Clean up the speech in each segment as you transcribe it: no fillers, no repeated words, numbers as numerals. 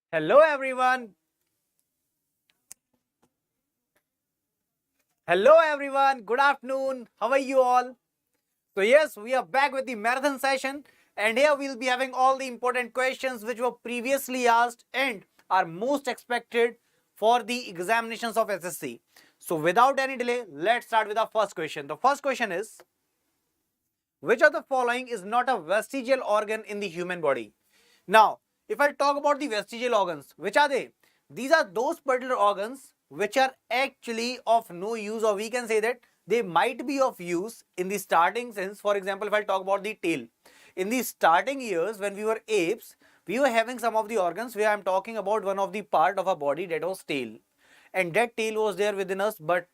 Hello everyone. Hello everyone. Good afternoon. How are you all? So yes, we are back with the marathon session and here we'll be having all the important questions which were previously asked and are most expected for the examinations of SSC. So without any delay, let's start with our first question. The first question is, which of the following is not a vestigial organ in the human body? Now, if I talk about the vestigial organs, which are they? These are those particular organs which are actually of no use, or we can say that they might be of use in the starting sense. For example, if I talk about the tail, in the starting years when we were apes, we were having some of the organs where I am talking about one of the part of our body, that was tail, and that tail was there within us. But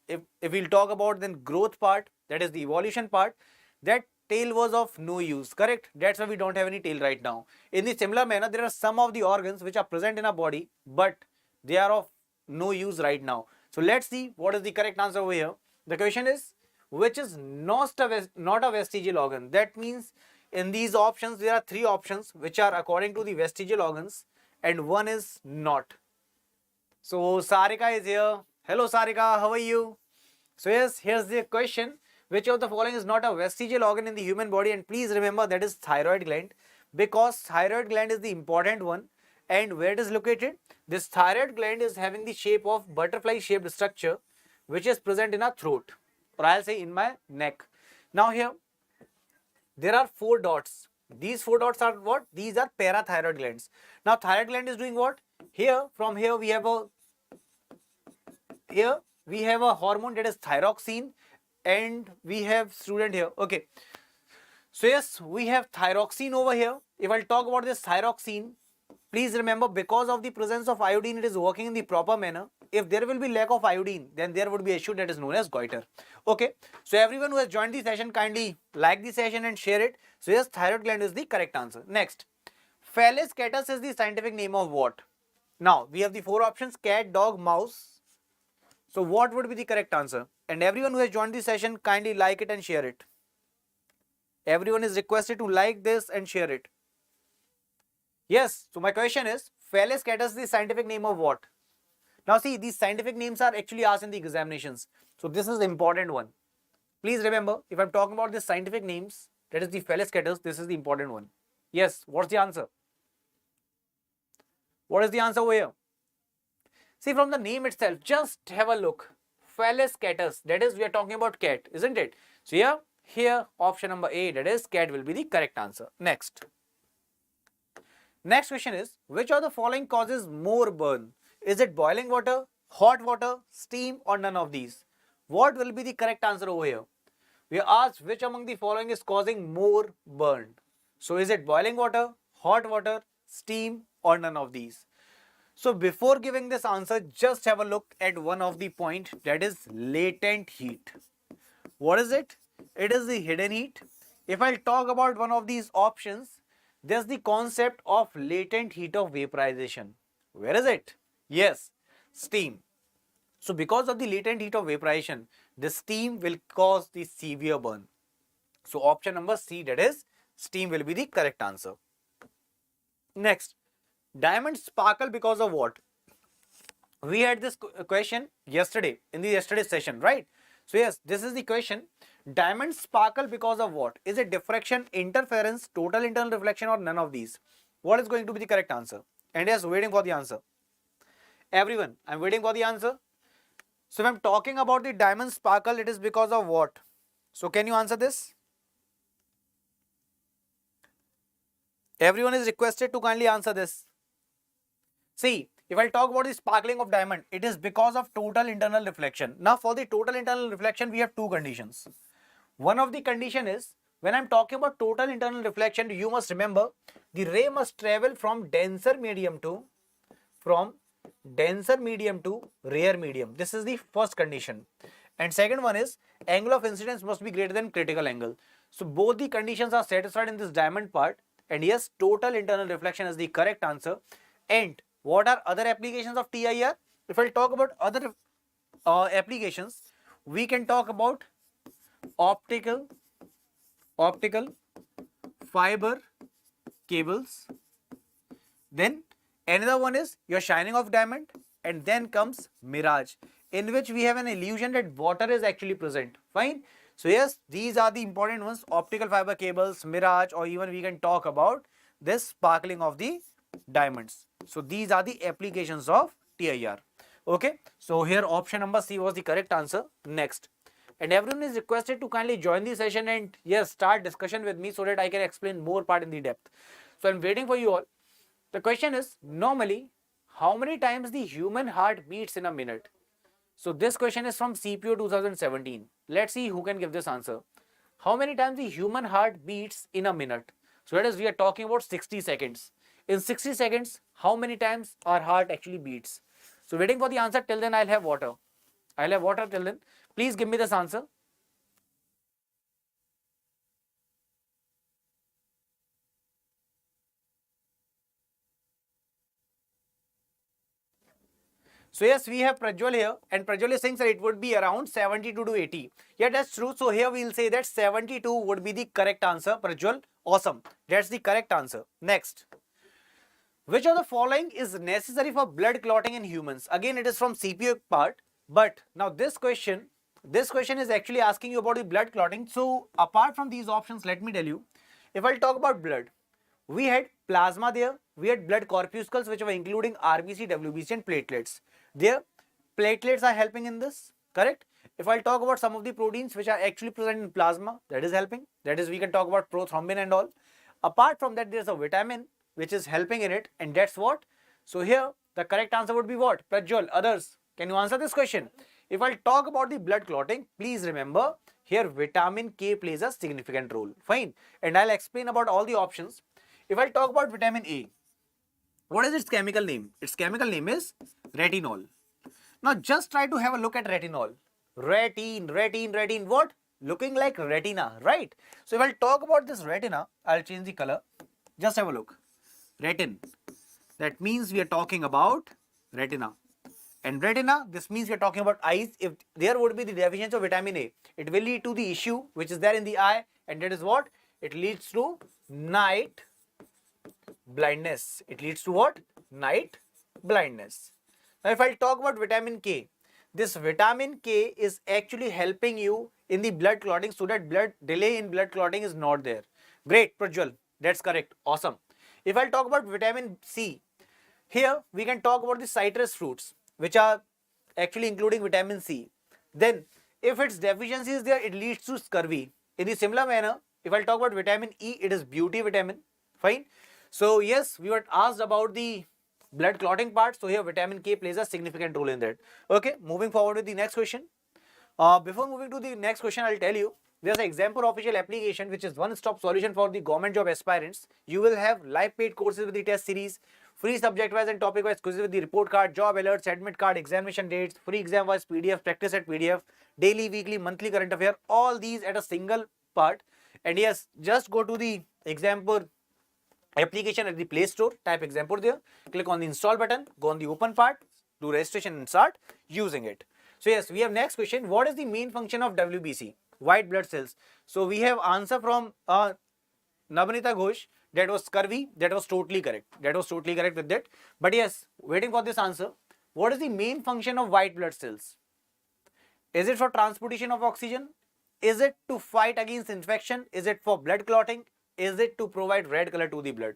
if we'll talk about then growth part, that is the evolution part, that tail was of no use, correct? That's why we don't have any tail right now. In the similar manner, there are some of the organs which are present in our body, but they are of no use right now. So let's see what is the correct answer over here. The question is, which is not a vestigial organ? That means in these options, there are three options which are according to the vestigial organs, and one is not. So Sarika is here. Hello Sarika, how are you? So yes, here's the question. Which of the following is not a vestigial organ in the human body? And please remember that is thyroid gland, because thyroid gland is the important one. And where it is located? This thyroid gland is having the shape of butterfly shaped structure which is present in our throat, or I'll say in my neck. Now here there are four dots. These four dots are what? These are parathyroid glands. Now thyroid gland is doing what? Here, from here we have a hormone, that is thyroxine, and we have student here. Okay, so yes, we have thyroxine over here. If I'll talk about this thyroxine, please remember, because of the presence of iodine, it is working in the proper manner. If there will be lack of iodine, then there would be an issue that is known as goiter. Okay, so everyone who has joined the session, kindly like the session and share it. So yes, thyroid gland is the correct answer. Next, Felis catus is the scientific name of what? Now we have the four options: cat, dog, mouse. So what would be the correct answer? And everyone who has joined the session, kindly like it and share it. Everyone is requested to like this and share it. Yes, so my question is, Felis catus is the scientific name of what? Now see, these scientific names are actually asked in the examinations. So this is the important one. Please remember, if I'm talking about the scientific names, that is the Felis catus, this is the important one. Yes, what's the answer? What is the answer over here? See, from the name itself, just have a look. Felis catus, that is, we are talking about cat, isn't it? So here option number A, that is cat, will be the correct answer. Next question is, which of the following causes more burn? Is it boiling water, hot water, steam, or none of these? What will be the correct answer over here? We are asked which among the following is causing more burn. So is it boiling water, hot water, steam, or none of these? So before giving this answer, just have a look at one of the point, that is latent heat. What is it? It is the hidden heat. If I talk about one of these options, there's the concept of latent heat of vaporization. Where is it? Yes, steam. So because of the latent heat of vaporization, the steam will cause the severe burn. So option number C, that is steam, will be the correct answer. Next, diamonds sparkle because of what? We had this question yesterday in the yesterday's session, right? So yes, this is the question. Diamonds sparkle because of what? Is it diffraction, interference, total internal reflection, or none of these? What is going to be the correct answer? And yes, waiting for the answer. Everyone, I'm waiting for the answer. So if I'm talking about the diamond sparkle, it is because of what? So can you answer this? Everyone is requested to kindly answer this. See, if I talk about the sparkling of diamond, it is because of total internal reflection. Now for the total internal reflection, we have two conditions. One of the condition is, when I'm talking about total internal reflection, you must remember the ray must travel from denser medium to rare medium. This is the first condition. And second one is, angle of incidence must be greater than critical angle. So both the conditions are satisfied in this diamond part. And yes, total internal reflection is the correct answer. And what are other applications of TIR? If I talk about other applications, we can talk about optical fiber cables, then Another one is your shining of diamond, and then comes mirage, in which we have an illusion that water is actually present. Fine. So yes, these are the important ones: optical fiber cables, mirage, or even we can talk about this sparkling of the diamonds. So these are the applications of TIR. Okay. So here option number C was the correct answer. Next. And everyone is requested to kindly join the session and yes, start discussion with me so that I can explain more part in the depth. So I'm waiting for you all. The question is, normally, how many times the human heart beats in a minute? So this question is from CPO 2017. Let's see who can give this answer. How many times the human heart beats in a minute? So that is, we are talking about 60 seconds. In 60 seconds, how many times our heart actually beats? So waiting for the answer. Till then, I'll have water. I'll have water till then. Please give me this answer. So yes, we have Prajwal here, and Prajwal is saying that it would be around 72 to 80. Yeah, that's true. So here we will say that 72 would be the correct answer. Prajwal, awesome. That's the correct answer. Next. Which of the following is necessary for blood clotting in humans? Again, it is from CPO part. But now this question is actually asking you about the blood clotting. So apart from these options, let me tell you, if I'll talk about blood, we had plasma there, we had blood corpuscles which were including RBC, WBC and platelets. There, platelets are helping in this, correct? If I'll talk about some of the proteins which are actually present in plasma, that is helping. That is, we can talk about prothrombin and all. Apart from that, there's a vitamin which is helping in it, and that's what. So here, the correct answer would be what? Prajwal, others, can you answer this question? If I'll talk about the blood clotting, please remember, here vitamin K plays a significant role. Fine. And I'll explain about all the options. If I talk about vitamin A, what is its chemical name? Its chemical name is retinol. Now just try to have a look at retinol. Retin, what? Looking like retina, right? So if I'll talk about this retina, I'll change the color. Just have a look. Retin. That means we are talking about retina. And retina, this means we are talking about eyes. If there would be the deficiency of vitamin A, it will lead to the issue which is there in the eye, and that is what? It leads to night blindness. It leads to what? Night blindness. Now if I talk about vitamin K, this vitamin K is actually helping you in the blood clotting so that blood delay in blood clotting is not there. Great, Prajwal. That's correct. Awesome. If I talk about vitamin C, here we can talk about the citrus fruits which are actually including vitamin C. Then if its deficiency is there, it leads to scurvy. In the similar manner, if I talk about vitamin E, it is beauty vitamin. Fine. So yes, we were asked about the blood clotting part. So here vitamin K plays a significant role in that. Okay, moving forward with the next question. Before moving to the next question, I'll tell you, there's an example official application which is one-stop solution for the government job aspirants. You will have live paid courses with the test series, free subject-wise and topic-wise quizzes with the report card, job alerts, admit card, examination dates, free exam-wise PDF, practice at PDF, daily, weekly, monthly current affair, all these at a single part. And yes, just go to the example application at the Play Store, type example there, click on the install button, go on the open part, do registration and start using it. So yes, we have next question. What is the main function of WBC? White blood cells. So we have answer from Nabhanita Ghosh. That was scurvy. That was totally correct. That was totally correct with that. But yes, waiting for this answer. What is the main function of white blood cells? Is it for transportation of oxygen? Is it to fight against infection? Is it for blood clotting? Is it to provide red color to the blood?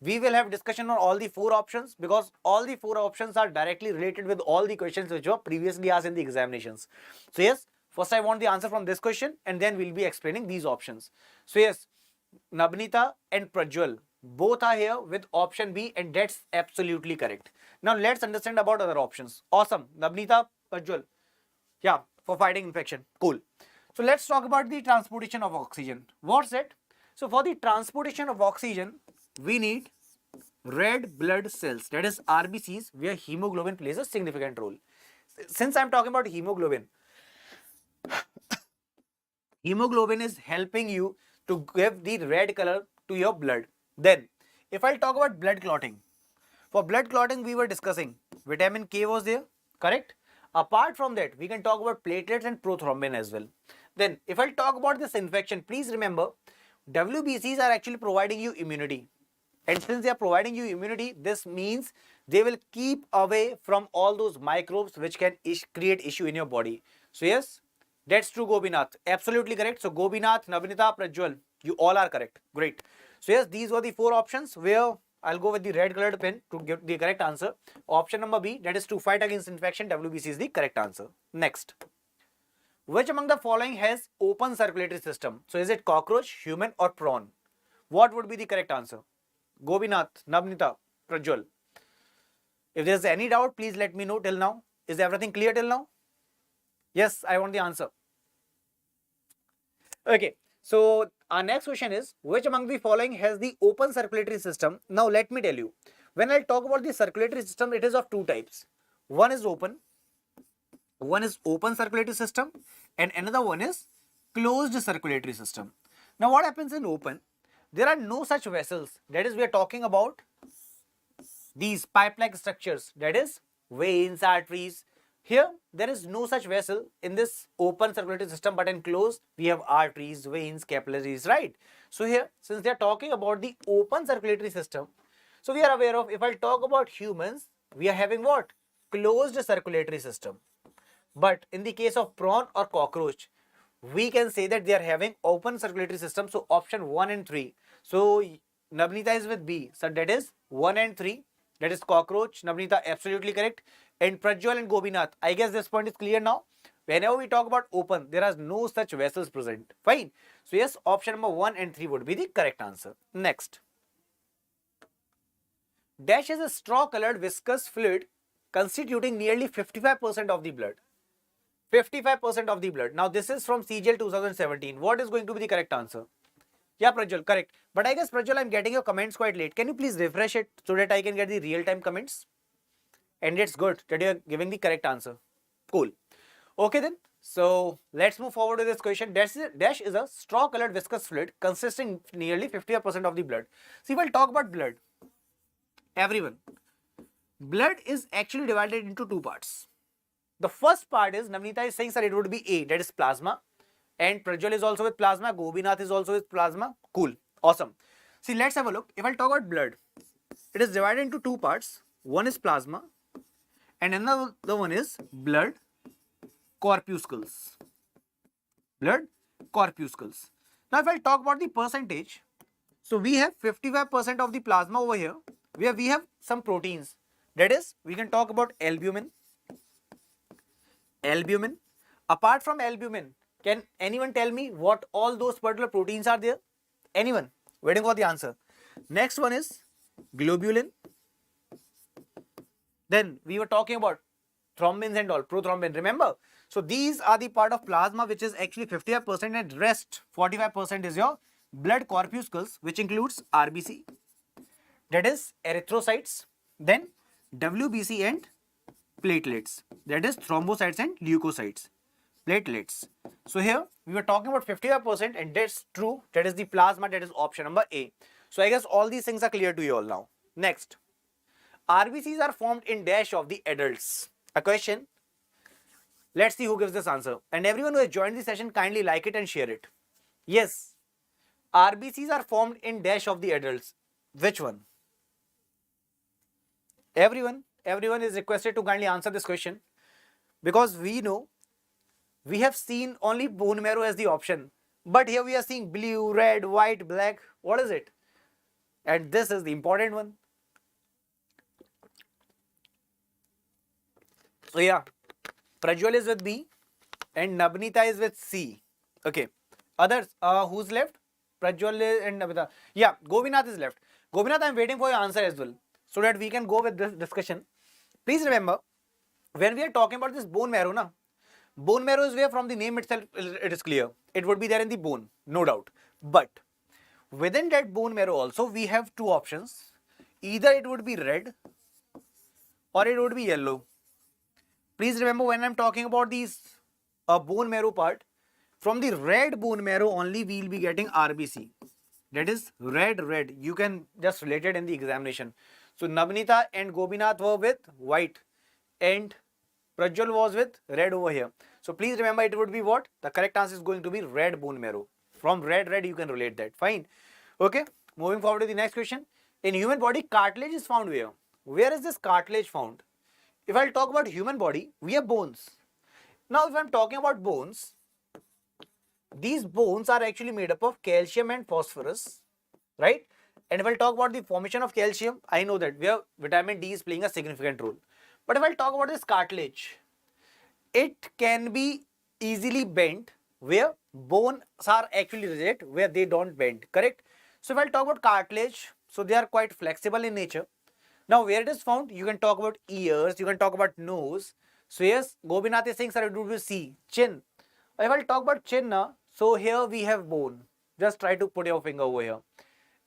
We will have discussion on all the four options because all the four options are directly related with all the questions which were previously asked in the examinations. So yes, first I want the answer from this question and then we'll be explaining these options. So yes, Nabhanita and Prajwal both are here with option B and that's absolutely correct. Now let's understand about other options. Awesome. Nabhanita, Prajwal. Yeah, for fighting infection. Cool. So let's talk about the transportation of oxygen. What's it? So for the transportation of oxygen, we need red blood cells, that is RBCs, where hemoglobin plays a significant role. Since I'm talking about hemoglobin, hemoglobin is helping you to give the red color to your blood. Then, if I talk about blood clotting, for blood clotting we were discussing vitamin K was there, correct? Apart from that, we can talk about platelets and prothrombin as well. Then, if I talk about this infection, please remember, WBCs are actually providing you immunity. And since they are providing you immunity, this means they will keep away from all those microbes which can create issue in your body. So yes, that's true, Gobinath. Absolutely correct. So Gobinath, Navnita, Prajwal, you all are correct. Great. So yes, these were the 4 options where I'll go with the red colored pen to get the correct answer. Option number B, that is to fight against infection, WBC is the correct answer. Next. Which among the following has open circulatory system? So is it cockroach, human or prawn? What would be the correct answer? Gobinath, Navnita, Prajwal. If there's any doubt, please let me know till now. Is everything clear till now? Yes, I want the answer. Okay, so our next question is, which among the following has the open circulatory system? Now let me tell you, when I talk about the circulatory system, it is of 2 types. One is open circulatory system and another one is closed circulatory system. Now what happens in open? There are no such vessels, that is we are talking about these pipe-like structures, that is veins, arteries. Here there is no such vessel in this open circulatory system, but in closed we have arteries, veins, capillaries, right? So here, since they are talking about the open circulatory system, so we are aware of, if I talk about humans, we are having what? Closed circulatory system. But in the case of prawn or cockroach, we can say that they are having open circulatory system. So option 1 and 3. So Navnita is with B. So that is 1 and 3. That is cockroach. Navnita, absolutely correct. And Prajwal and Gobinath, I guess this point is clear now. Whenever we talk about open, there are no such vessels present. Fine. So yes, option number 1 and 3 would be the correct answer. Next. Dash is a straw-colored viscous fluid constituting nearly 55% of the blood. 55% of the blood. Now this is from CGL 2017. What is going to be the correct answer? Yeah, Prajwal, correct. But I guess, Prajwal, I'm getting your comments quite late. Can you please refresh it so that I can get the real-time comments? And it's good that you're giving the correct answer. Cool. Okay then. So let's move forward with this question. Dash is a straw-colored viscous fluid consisting nearly 55% of the blood. See, we'll talk about blood. Everyone. Blood is actually divided into 2 parts. The first part is, Navnita is saying, sir, it would be A, that is plasma. And Prajwal is also with plasma. Gobinath is also with plasma. Cool. Awesome. See, let's have a look. If I talk about blood, it is divided into 2 parts. One is plasma and another one is blood corpuscles. Blood corpuscles. Now, if I talk about the percentage, so we have 55% of the plasma over here, where we have some proteins. That is, we can talk about albumin. Albumin. Apart from albumin, can anyone tell me what all those particular proteins are there? Anyone? Waiting for the answer. Next one is globulin. Then we were talking about thrombins and all, prothrombin, remember? So these are the part of plasma which is actually 55% and rest 45% is your blood corpuscles, which includes RBC, that is erythrocytes, then WBC and platelets, that is thrombocytes and leukocytes. Platelets. So here we were talking about 55% and that's true, that is the plasma, that is option number A. So I guess all these things are clear to you all now. Next, RBCs are formed in dash of the adults. A question. Let's see who gives this answer. And everyone who has joined the session, kindly like it and share it. Yes, RBCs are formed in dash of the adults. Which one? Everyone is requested to kindly answer this question, because we know we have seen only bone marrow as the option, but here we are seeing blue, red, white, black. What is it? And this is the important one. So yeah, Prajwal is with B and Navnita is with C. Okay. Others, who's left? Prajwal and Navnita. Yeah, Gobinath is left. Gobinath, I'm waiting for your answer as well, so that we can go with this discussion. Please remember, when we are talking about this bone marrow, bone marrow is where from the name itself it is clear. It would be there in the bone, no doubt. But within that bone marrow also we have 2 options. Either it would be red or it would be yellow. Please remember, when I'm talking about these bone marrow part, from the red bone marrow only we will be getting RBC. That is red. You can just relate it in the examination. So Navnita and Gobinath were with white and Prajwal was with red over here. So please remember, it would be what? The correct answer is going to be red bone marrow. From red you can relate that. Fine. Okay. Moving forward to the next question. In human body, cartilage is found where? Where is this cartilage found? If I'll talk about human body, we have bones. Now, if I'm talking about bones, these bones are actually made up of calcium and phosphorus, right? And if I'll talk about the formation of calcium, I know that where vitamin D is playing a significant role. But if I'll talk about this cartilage, it can be easily bent where bones are actually rigid, where they don't bend, correct? So if I'll talk about cartilage, so they are quite flexible in nature. Now where it is found, you can talk about ears, you can talk about nose. So yes, Gopinath is saying, sir, it would be C, chin. If I'll talk about chin now, so here we have bone. Just try to put your finger over here.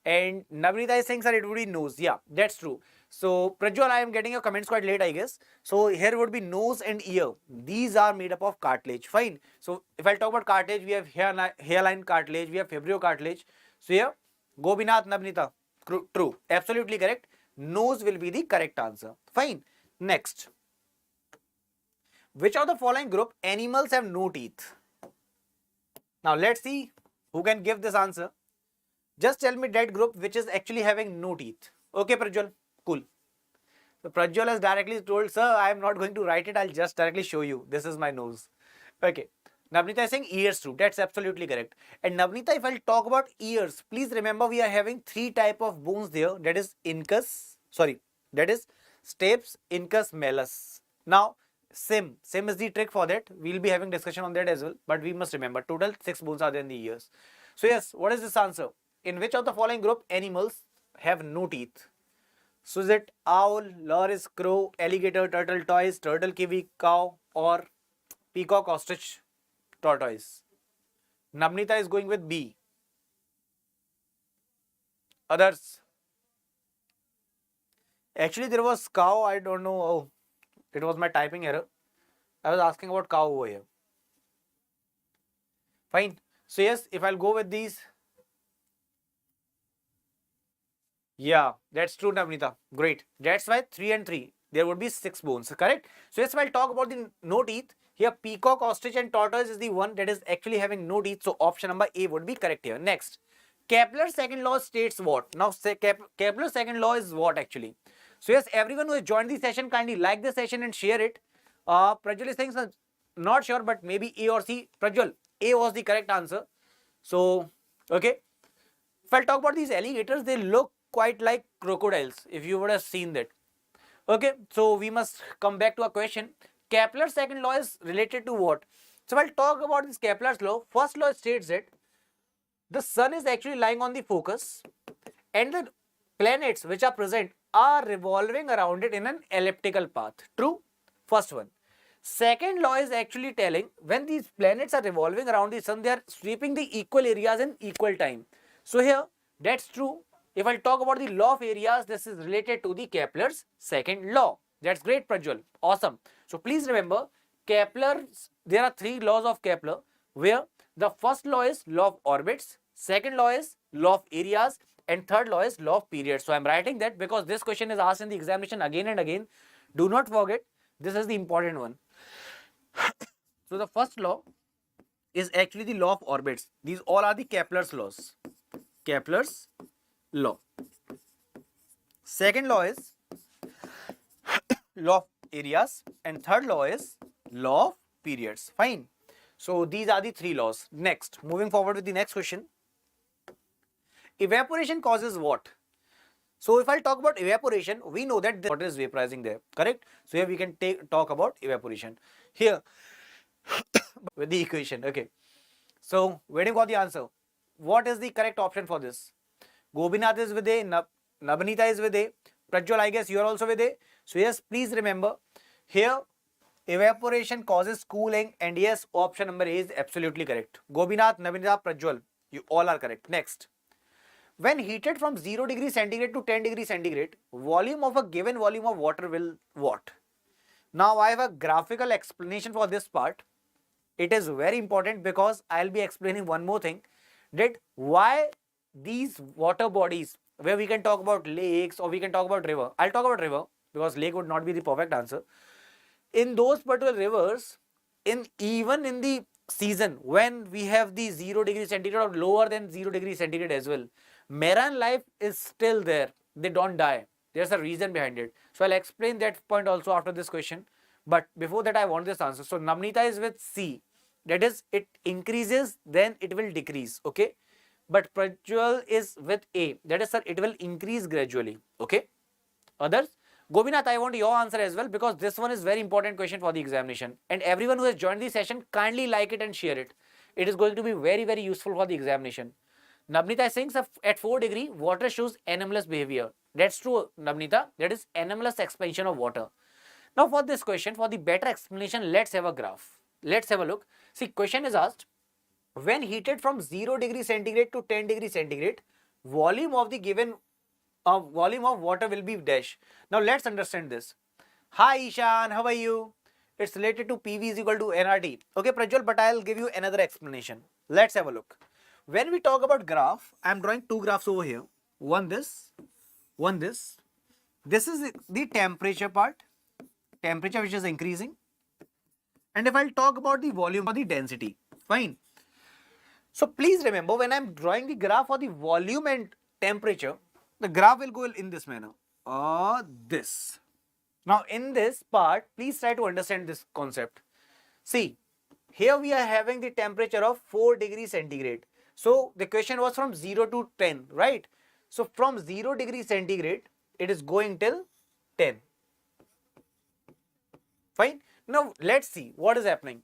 And Navneeta is saying, sir, it would be nose. Yeah, that's true. So Prajwal, I am getting your comments quite late, I guess. So here would be nose and ear. These are made up of cartilage. Fine. So if I talk about cartilage, we have hairline cartilage, we have fibrio cartilage. So here, Gopinath, Navneeta, true. Absolutely correct. Nose will be the correct answer. Fine. Next. Which of the following group animals have no teeth? Now let's see who can give this answer. Just tell me that group which is actually having no teeth. Okay, Prajwal. Cool. So Prajwal has directly told, sir, I am not going to write it. I'll just directly show you. This is my nose. Okay. Navneeta is saying ears too. That's absolutely correct. And Navneeta, if I'll talk about ears, please remember we are having three type of bones there. That is stapes, incus, malleus. Now, sim is the trick for that. We'll be having discussion on that as well. But we must remember total 6 bones are there in the ears. So yes, what is this answer? In which of the following group animals have no teeth? So is it owl, loris, crow, alligator, turtle, tortoise, turtle, kiwi, cow, or peacock, ostrich, tortoise? Navneeta is going with B. Others? Actually, there was cow. I don't know. Oh, it was my typing error. I was asking about cow over here. Fine. So yes, if I'll go with these. Yeah, that's true, Navneeta. Great. That's why 3 and 3. There would be 6 bones, correct? So yes, if I'll talk about the no teeth, here peacock, ostrich and tortoise is the one that is actually having no teeth. So option number A would be correct here. Next, Kepler's second law states what? Now Kepler's second law is what actually? So yes, everyone who has joined the session, kindly like the session and share it. Prajwal is saying, not sure, but maybe A or C. Prajwal, A was the correct answer. So, okay. If I'll talk about these alligators, they look quite like crocodiles, if you would have seen that. Okay, so we must come back to a question. Kepler's second law is related to what? So I'll talk about this Kepler's law. First law states that the sun is actually lying on the focus and the planets which are present are revolving around it in an elliptical path. True? First one. Second law is actually telling when these planets are revolving around the sun, they are sweeping the equal areas in equal time. So here, that's true. If I talk about the law of areas, this is related to the Kepler's second law. That's great, Prajwal. Awesome. So please remember, there are 3 laws of Kepler, where the first law is law of orbits, second law is law of areas, and third law is law of periods. So I'm writing that because this question is asked in the examination again and again. Do not forget, this is the important one. So the first law is actually the law of orbits. These all are the Kepler's laws. Kepler's law. Second law is law of areas and third law is law of periods. Fine. So these are the 3 laws. Next, moving forward with the next question. Evaporation causes what? So if I talk about evaporation, we know that the water is vaporizing there, correct? So here we can talk about evaporation. Here with the equation, okay. So waiting for the answer. What is the correct option for this? Gopinath is with A, Navneeta is with A, Prajwal, I guess you are also with A. So yes, please remember, here evaporation causes cooling, and yes, option number A is absolutely correct. Gopinath, Navneeta, Prajwal, you all are correct. Next, when heated from 0 degree centigrade to 10 degree centigrade, volume of a given volume of water will what? Now I have a graphical explanation for this part. It is very important because I'll be explaining one more thing, that why these water bodies, where we can talk about lakes or we can talk about river. I'll talk about river because lake would not be the perfect answer. In those particular rivers, even in the season when we have the 0 degree centigrade or lower than 0 degree centigrade as well, marine life is still there. they don't die. There's a reason behind it. So I'll explain that point also after this question. But before that, I want this answer. So Namnita is with C. That is, it increases, then it will decrease. Okay. But Prajwal is with A. That is, sir, it will increase gradually. Okay. Others? Gobinath, I want your answer as well, because this one is very important question for the examination. And everyone who has joined the session, kindly like it and share it. It is going to be very, very useful for the examination. Nabnita is saying, sir, at 4 degree, water shows anomalous behavior. That's true, Nabnita. That is anomalous expansion of water. Now for this question, for the better explanation, let's have a graph. Let's have a look. See, question is asked, when heated from 0 degree centigrade to 10 degree centigrade, volume of the given volume of water will be dash. Now let's understand this. Hi Ishan, how are you? It's related to PV is equal to nRT. Okay Prajwal, but I'll give you another explanation. Let's have a look. When we talk about graph, I'm drawing two graphs over here. One this, one this. This is the temperature part, temperature which is increasing. And if I'll talk about the volume or the density, fine. So please remember, when I'm drawing the graph for the volume and temperature, the graph will go in this manner, or this. Now in this part, please try to understand this concept. See, here we are having the temperature of 4 degrees centigrade. So the question was from 0 to 10, right? So from 0 degrees centigrade, it is going till 10. Fine. Now let's see what is happening.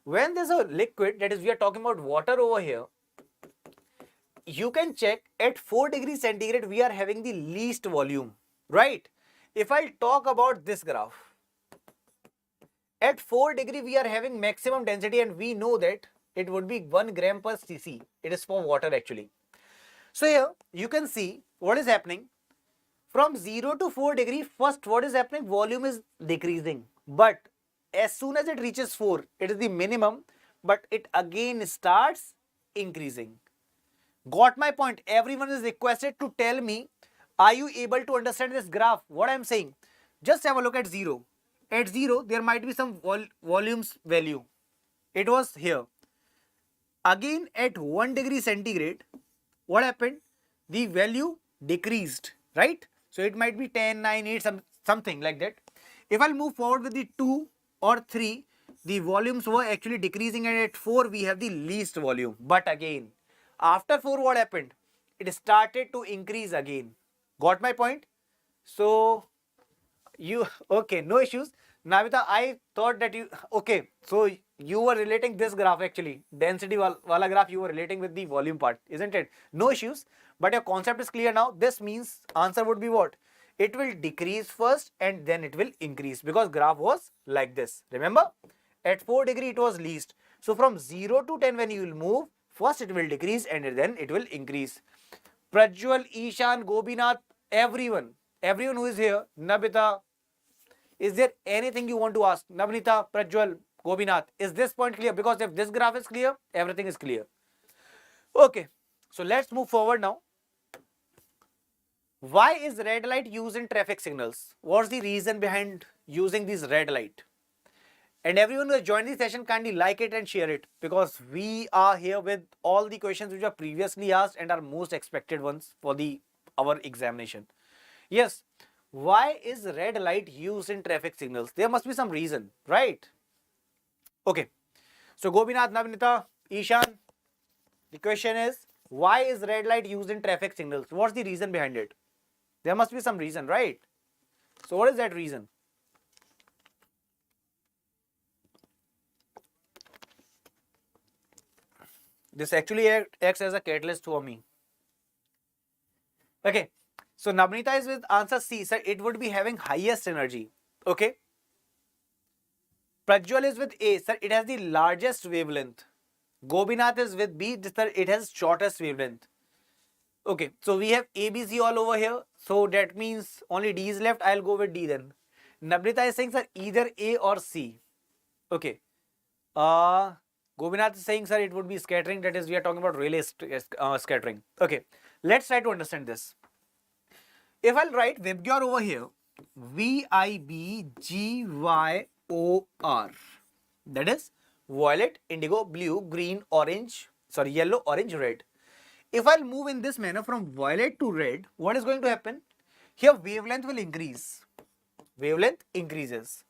When there's a liquid, that is, we are talking about water over here, you can check at 4 degrees centigrade, we are having the least volume, right? If I talk about this graph, at 4 degree, we are having maximum density, and we know that it would be 1 gram per cc. It is for water actually. So here you can see what is happening. From 0 to 4 degree, first what is happening? Volume is decreasing. But as soon as it reaches 4, it is the minimum, but it again starts increasing. Got my point? Everyone is requested to tell me, are you able to understand this graph? What I am saying? Just have a look at 0. At 0, there might be some volumes value. It was here. Again at 1 degree centigrade, what happened? The value decreased, right? So it might be 10, 9, 8, something like that. If I'll move forward with the 2 or 3, the volumes were actually decreasing, and at 4 we have the least volume. But again, after 4 what happened? It started to increase again. Got my point? So you, okay, no issues. Navita, I thought that you, okay, so you were relating this graph actually, density wala graph, you were relating with the volume part, isn't it? No issues, but your concept is clear now. This means answer would be what? It will decrease first and then it will increase, because graph was like this. Remember, at 4 degree it was least. So from 0 to 10 when you will move, first it will decrease and then it will increase. Prajwal, Ishan, Gobinath, everyone who is here, Nabita, is there anything you want to ask? Navnita, Prajwal, Gobinath, is this point clear? Because if this graph is clear, everything is clear. Okay, so let's move forward now. Why is red light used in traffic signals? What's the reason behind using this red light? And everyone who has joined the session, kindly like it and share it, because we are here with all the questions which were previously asked and are most expected ones for our examination. Yes, why is red light used in traffic signals? There must be some reason, right? Okay, so Gobinath, Navnita, Ishan, the question is, why is red light used in traffic signals? What's the reason behind it? There must be some reason, right? So what is that reason? This actually acts as a catalyst for me. Okay, so Navnita is with answer C, sir. It would be having highest energy. Okay. Prajwal is with A, sir. It has the largest wavelength. Gobinath is with B, sir. It has shortest wavelength. Okay, so we have A, B, C all over here. So that means only D is left. I'll go with D then. Navnita is saying, sir, either A or C. Okay. Gobinath is saying, sir, it would be scattering. That is, we are talking about relay scattering. Okay, let's try to understand this. If I'll write Vibgyor over here, Vibgyor, that is violet, indigo, blue, green, orange, sorry, yellow, orange, red. If I'll move in this manner from violet to red, what is going to happen? Here wavelength will increase. Wavelength increases.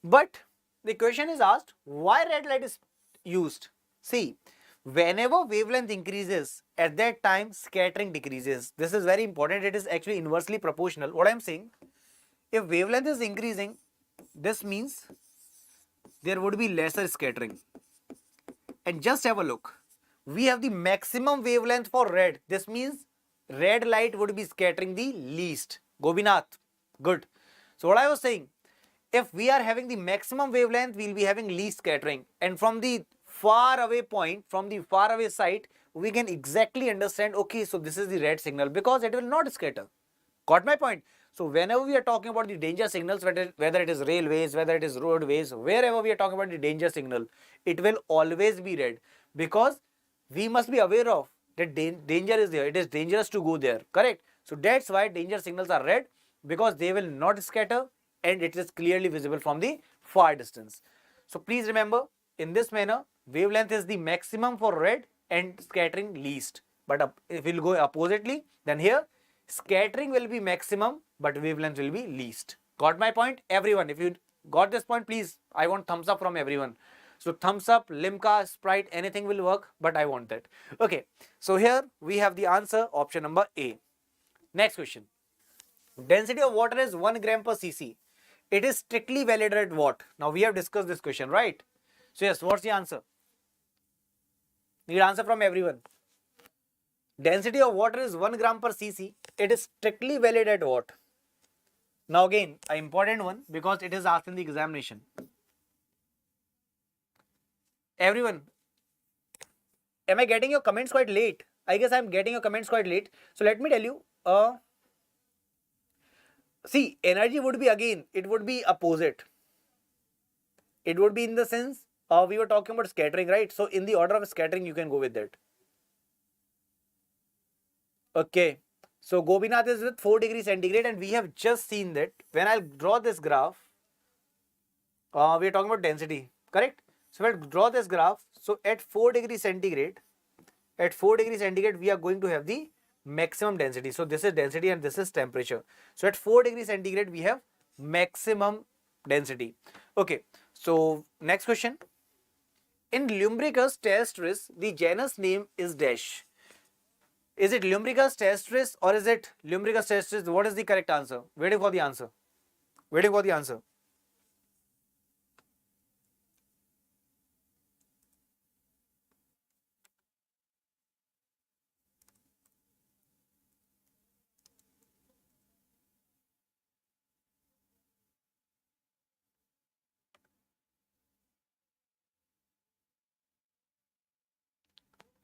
But the question is asked, why red light is used? See, whenever wavelength increases, at that time scattering decreases. This is very important. It is actually inversely proportional. What I am saying, if wavelength is increasing, this means there would be lesser scattering. And just have a look. We have the maximum wavelength for red. This means red light would be scattering the least. Gobinath, good. So what I was saying, if we are having the maximum wavelength, we will be having least scattering. And from the far away point, from the far away site, we can exactly understand, okay, so this is the red signal because it will not scatter. Got my point? So whenever we are talking about the danger signals, whether it is railways, whether it is roadways, wherever we are talking about the danger signal, it will always be red, because we must be aware of that danger is there. It is dangerous to go there, correct? So that's why danger signals are red, because they will not scatter and it is clearly visible from the far distance. So please remember, in this manner, wavelength is the maximum for red and scattering least. But if we will go oppositely, then here scattering will be maximum but wavelength will be least. Got my point? Everyone, if you got this point, please, I want thumbs up from everyone. So thumbs up, Limca, Sprite, anything will work, but I want that. Okay, so here we have the answer, option number A. Next question. Density of water is 1 gram per cc. It is strictly valid at what? Now we have discussed this question, right? So yes, what's the answer? Need answer from everyone. Density of water is 1 gram per cc. It is strictly valid at what? Now again, an important one, because it is asked in the examination. Everyone, am I getting your comments quite late? I guess I am getting your comments quite late. So let me tell you, see, energy would be, again, it would be opposite. It would be in the sense, we were talking about scattering, right? So in the order of scattering, you can go with that. Okay, so Gobinath is with 4 degrees centigrade, and we have just seen that when I'll draw this graph, we are talking about density, correct? So we'll draw this graph. So at 4 degrees centigrade, we are going to have the maximum density. So this is density and this is temperature. So at 4 degrees centigrade, we have maximum density. Okay, so next question. In Lumbricus terrestris, the genus name is dash. Is it Lumbricus terrestris or is it Lumbricus terrestris? What is the correct answer? Waiting for the answer. Waiting for the answer.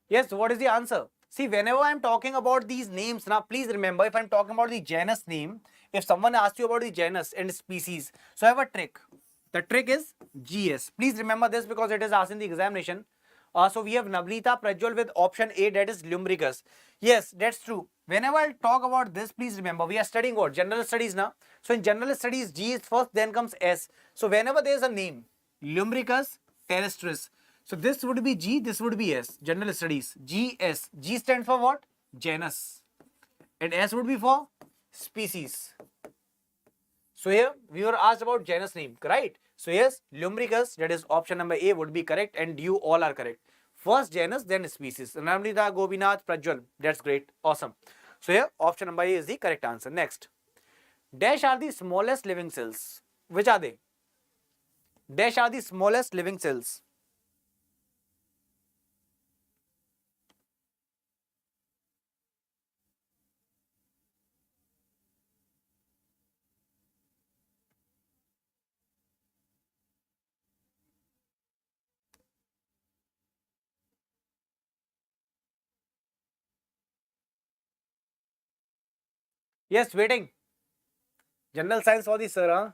Yes, what is the answer? See, whenever I am talking about these names, now please remember, if I am talking about the genus name, if someone asks you about the genus and species, so I have a trick. The trick is GS. Please remember this because it is asked in the examination. So we have Navnita Prajwal with option A, that is Lumbricus. Yes, that's true. Whenever I talk about this, please remember, we are studying what? General studies now. So in general studies, G is first, then comes S. So whenever there is a name, Lumbricus terrestris, so this would be G, this would be S. General studies, GS. G stands for what? Genus. And S would be for species. So here we were asked about genus name, right? So yes, Lumbricus, that is option number A, would be correct, and you all are correct. First genus, then species. Namrita, Gobinath, Prajwal. That's great. Awesome. So here option number A is the correct answer. Next. Dash are the smallest living cells. Which are they? Dash are the smallest living cells. Yes, waiting. General science for the sir, huh?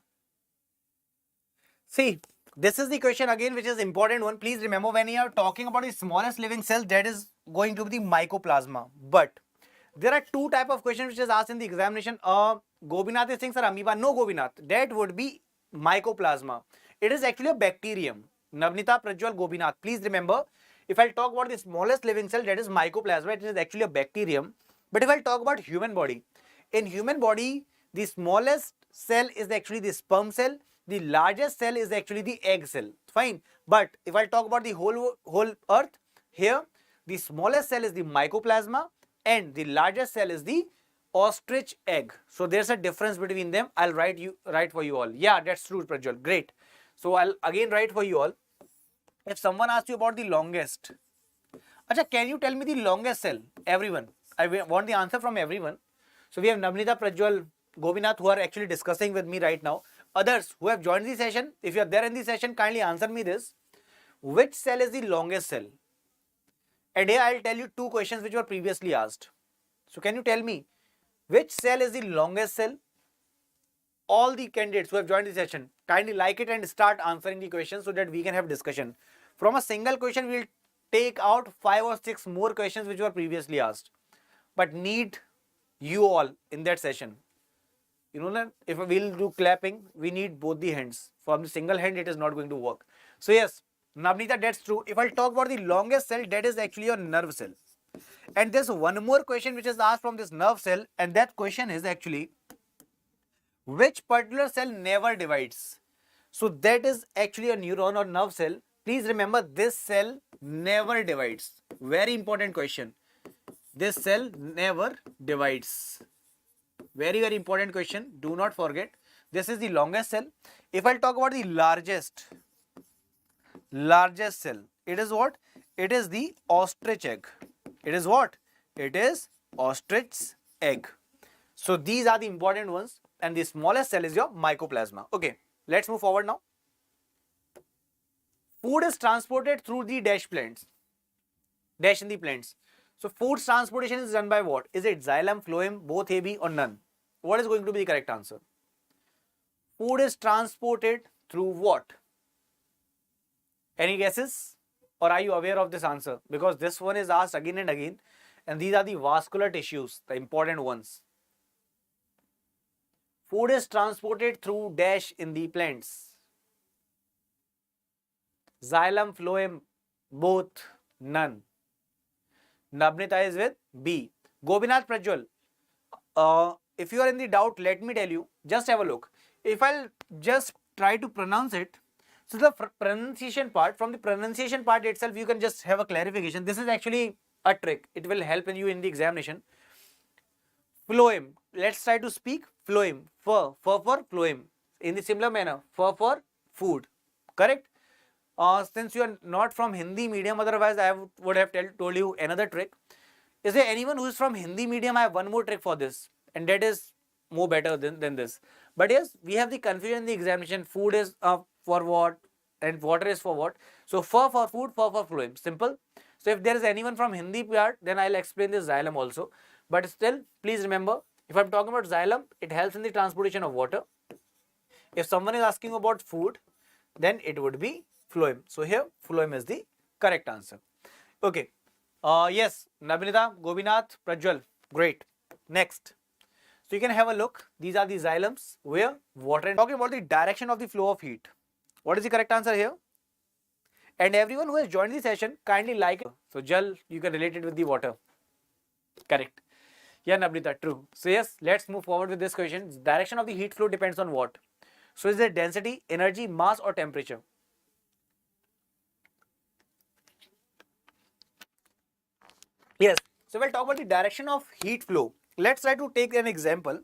See, this is the question again, which is important one. Please remember, when you are talking about the smallest living cell, that is going to be the mycoplasma. But there are two type of questions which is asked in the examination. Gobinath is saying, sir, amoeba. No, Gobinath. That would be mycoplasma. It is actually a bacterium. Navnita, Prajwal, Gobinath. Please remember, If I'll talk about the smallest living cell, that is mycoplasma, it is actually a bacterium. But if I'll talk about human body, in human body, the smallest cell is actually the sperm cell, the largest cell is actually the egg cell. Fine. But if I talk about the whole earth, here the smallest cell is the mycoplasma and the largest cell is the ostrich egg. So there's a difference between them. I'll write for you all. Yeah, that's true, Prajwal. Great. So I'll again write for you all. If someone asks you about the longest, Acha, can you tell me the longest cell? Everyone. I want the answer from everyone. So we have Navnita, Prajwal, Gopinath who are actually discussing with me right now. Others who have joined the session, if you are there in the session, kindly answer me this. Which cell is the longest cell? And here I'll tell you two questions which were previously asked. So can you tell me which cell is the longest cell? All the candidates who have joined the session, kindly like it and start answering the questions so that we can have discussion. From a single question, we'll take out 5 or 6 more questions which were previously asked. But need you all in that session. You know that if we'll do clapping, we need both the hands. From the single hand, it is not going to work. So yes, Navnita, that's true. If I'll talk about the longest cell, that is actually your nerve cell. And there's one more question which is asked from this nerve cell, and that question is actually, which particular cell never divides? So that is actually a neuron or nerve cell. Please remember, this cell never divides. Very important question. This cell never divides. Very, very important question. Do not forget. This is the longest cell. If I'll talk about the largest cell, it is what? It is the ostrich egg. It is what? It is ostrich egg. So these are the important ones, and the smallest cell is your mycoplasma. Okay, let's move forward now. Food is transported through the dash plants. Dash in the plants. So food's transportation is done by what? Is it xylem, phloem, both A, B or none? What is going to be the correct answer? Food is transported through what? Any guesses? Or are you aware of this answer? Because this one is asked again and again, and these are the vascular tissues, the important ones. Food is transported through dash in the plants. Xylem, phloem, both, none. Navnita is with B. Gopinath, Prajwal, if you are in the doubt, let me tell you, just have a look. If I'll just try to pronounce it, so the pronunciation part, from the pronunciation part itself, you can just have a clarification. This is actually a trick. It will help you in the examination. Phloem. Let's try to speak phloem. For phloem. In the similar manner, for food. Correct? Since you are not from Hindi medium, otherwise I would have told you another trick. Is there anyone who is from Hindi medium? I have one more trick for this, and that is more better than this. But yes, we have the confusion in the examination. Food is for what and water is for what. So for food, for phloem. Simple. So if there is anyone from Hindi part, then I'll explain this xylem also. But still, please remember, if I'm talking about xylem, it helps in the transportation of water. If someone is asking about food, then it would be phloem. So here, phloem is the correct answer. Okay. Yes, Nabinita, Gopinath, Prajwal. Great. Next. So you can have a look. These are the xylems where water. And talking about the direction of the flow of heat. What is the correct answer here? And everyone who has joined the session, kindly like it. So Jal, you can relate it with the water. Correct. Yeah, Nabinita, true. So yes, let's move forward with this question. Direction of the heat flow depends on what? So is it density, energy, mass or temperature? Yes. So we'll talk about the direction of heat flow. Let's try to take an example.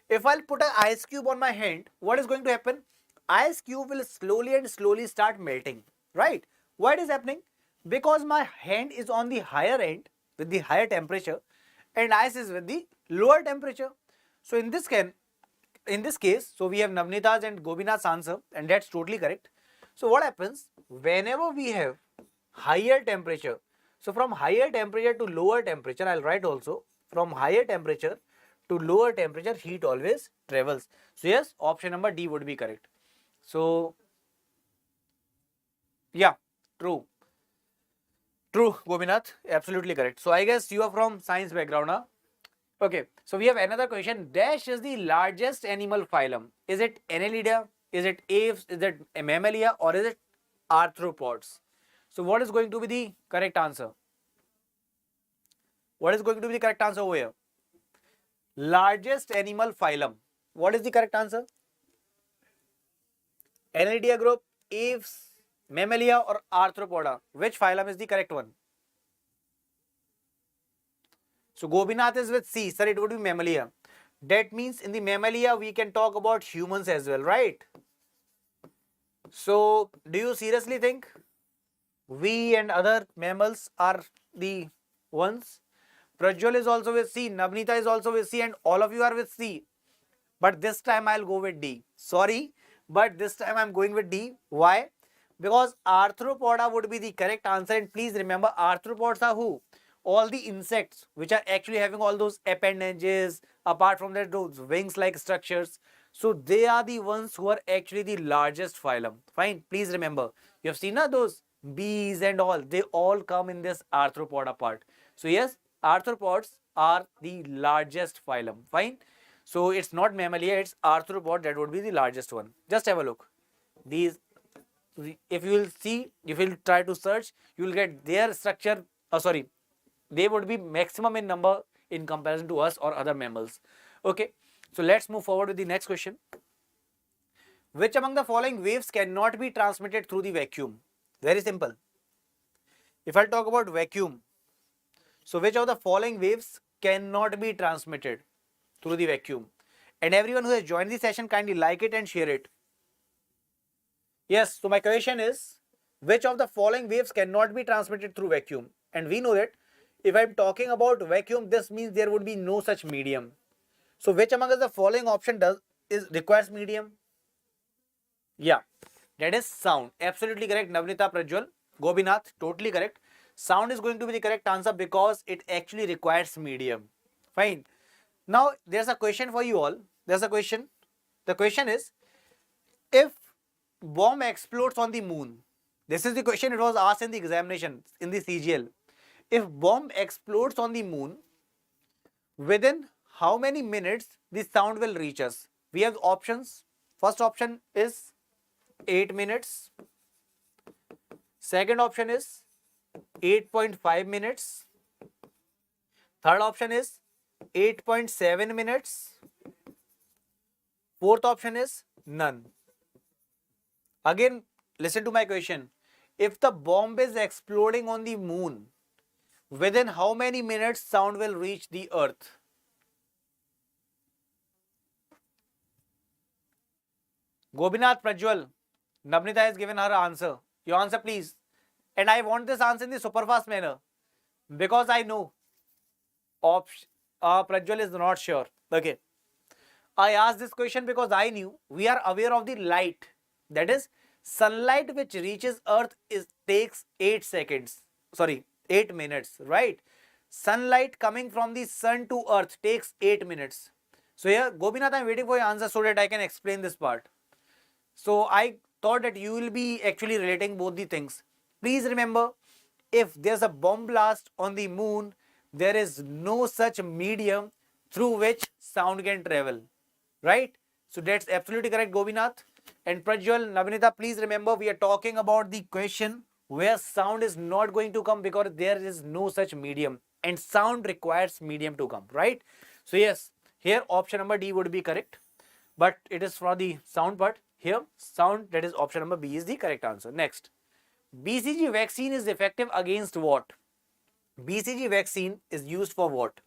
If I'll put an ice cube on my hand, what is going to happen? Ice cube will slowly start melting, right? Why it is happening? Because my hand is on the higher end with the higher temperature and ice is with the lower temperature. So in this case, so we have Navnita's and Gopinath's answer, and that's totally correct. So what happens? Whenever we have higher temperature, so from higher temperature to lower temperature, I'll write also, from higher temperature to lower temperature, heat always travels. So yes, option number D would be correct. So yeah, true. True, Gopinath, absolutely correct. So I guess you are from science background, huh? Okay, so we have another question. Dash is the largest animal phylum. Is it Annelida? Is it apes? Is it Mammalia? Or is it arthropods? So what is going to be the correct answer? What is going to be the correct answer over here? Largest animal phylum. What is the correct answer? Annelida group, Aves, Mammalia or Arthropoda? Which phylum is the correct one? So Gobinath is with C. Sir, it would be Mammalia. That means in the Mammalia we can talk about humans as well, right? So do you seriously think we and other mammals are the ones? Prajwal is also with C, Navnita is also with C, and all of you are with C. But this time I'll go with D. Sorry, but this time I'm going with D. Why? Because Arthropoda would be the correct answer, and please remember arthropods are who? All the insects which are actually having all those appendages, apart from that those wings-like structures. So they are the ones who are actually the largest phylum. Fine, please remember. You have seen those bees and all, they all come in this arthropoda part. So yes, arthropods are the largest phylum. Fine. So it's not Mammalia, it's arthropod that would be the largest one. Just have a look. These, if you will see, if you will try to search, you will get their structure, they would be maximum in number in comparison to us or other mammals. Okay, so let's move forward with the next question. Which among the following waves cannot be transmitted through the vacuum? Very simple. If I talk about vacuum, so which of the following waves cannot be transmitted through the vacuum? And everyone who has joined the session, kindly like it and share it. Yes, so my question is, which of the following waves cannot be transmitted through vacuum? And we know that if I'm talking about vacuum, this means there would be no such medium. So which among the following option requires medium? Yeah, that is sound. Absolutely correct. Navnita, Prajwal, Gobinath, totally correct. Sound is going to be the correct answer because it actually requires medium. Fine. Now there's a question for you all. There's a question. The question is, if bomb explodes on the moon, this is the question, it was asked in the examination in the CGL. If bomb explodes on the moon, within how many minutes the sound will reach us? We have options. First option is 8 minutes. Second option is 8.5 minutes. Third option is 8.7 minutes. Fourth option is none. Again, listen to my question. If the bomb is exploding on the moon, within how many minutes sound will reach the earth? Gobinath, Prajwal, Navnita has given her answer. Your answer please. And I want this answer in the super fast manner because I know Prajwal is not sure. Okay. I asked this question because I knew we are aware of the light. That is, sunlight which reaches earth takes 8 seconds. Sorry, 8 minutes, right? Sunlight coming from the sun to earth takes 8 minutes. So here, Gobinath, I am waiting for your answer so that I can explain this part. So I thought that you will be actually relating both the things. Please remember, if there's a bomb blast on the moon, there is no such medium through which sound can travel, right? So that's absolutely correct, Gobinath. And Prajwal, Navnita, please remember, we are talking about the question where sound is not going to come because there is no such medium and sound requires medium to come, right? So yes, here option number D would be correct, but it is for the sound part. Here, sound, that is option number B is the correct answer. Next, BCG vaccine is effective against what? BCG vaccine is used for what?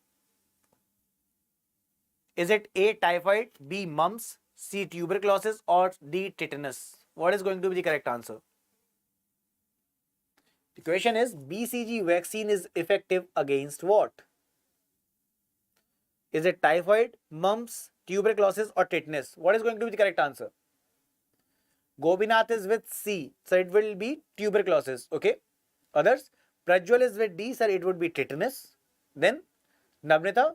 Is it A, typhoid, B, mumps, C, tuberculosis, or D, tetanus? What is going to be the correct answer? The question is, BCG vaccine is effective against what? Is it typhoid, mumps, tuberculosis, or tetanus? What is going to be the correct answer? Gobinath is with C, so it will be tuberculosis. Okay. Others, Prajwal is with D, sir, it would be tetanus. Then Navnita,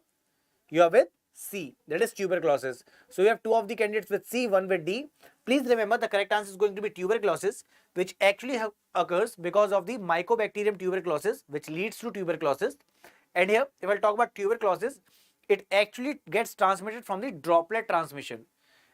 you are with C, that is tuberculosis. So you have two of the candidates with C, one with D. Please remember the correct answer is going to be tuberculosis, which actually occurs because of the Mycobacterium tuberculosis, which leads to tuberculosis. And here, if I talk about tuberculosis, it actually gets transmitted from the droplet transmission.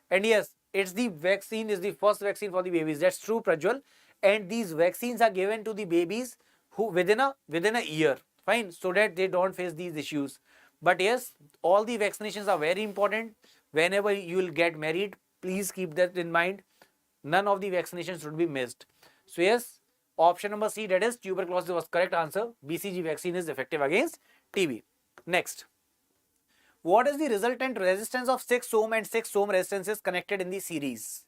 And yes, it's the vaccine is the first vaccine for the babies. That's true, Prajwal. and these vaccines are given to the babies who within a year, fine, so that they don't face these issues. But yes, all the vaccinations are very important. Whenever you will get married, please keep that in mind. None of the vaccinations should be missed. So yes, option number C, that is tuberculosis, was correct answer. BCG vaccine is effective against TB. Next, what is the resultant resistance of 6-ohm and 6-ohm resistances connected in the series?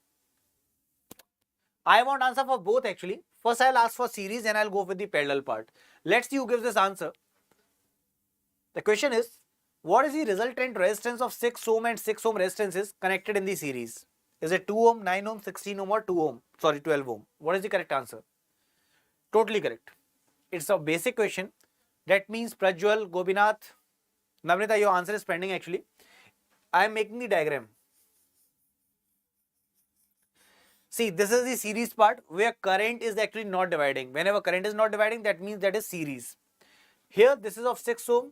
I want answer for both actually. First I'll ask for series and I'll go with the parallel part. Let's see who gives this answer. The question is, what is the resultant resistance of 6-ohm and 6-ohm resistances connected in the series? Is it 2 ohm, 9 ohm, 16 ohm or 2 ohm? Sorry, 12 ohm. What is the correct answer? Totally correct. It's a basic question. That means Prajwal, Gopinath, Namrita, your answer is pending actually. I am making the diagram. See, this is the series part where current is actually not dividing. Whenever current is not dividing, that means that is series. Here, this is of 6 ohm,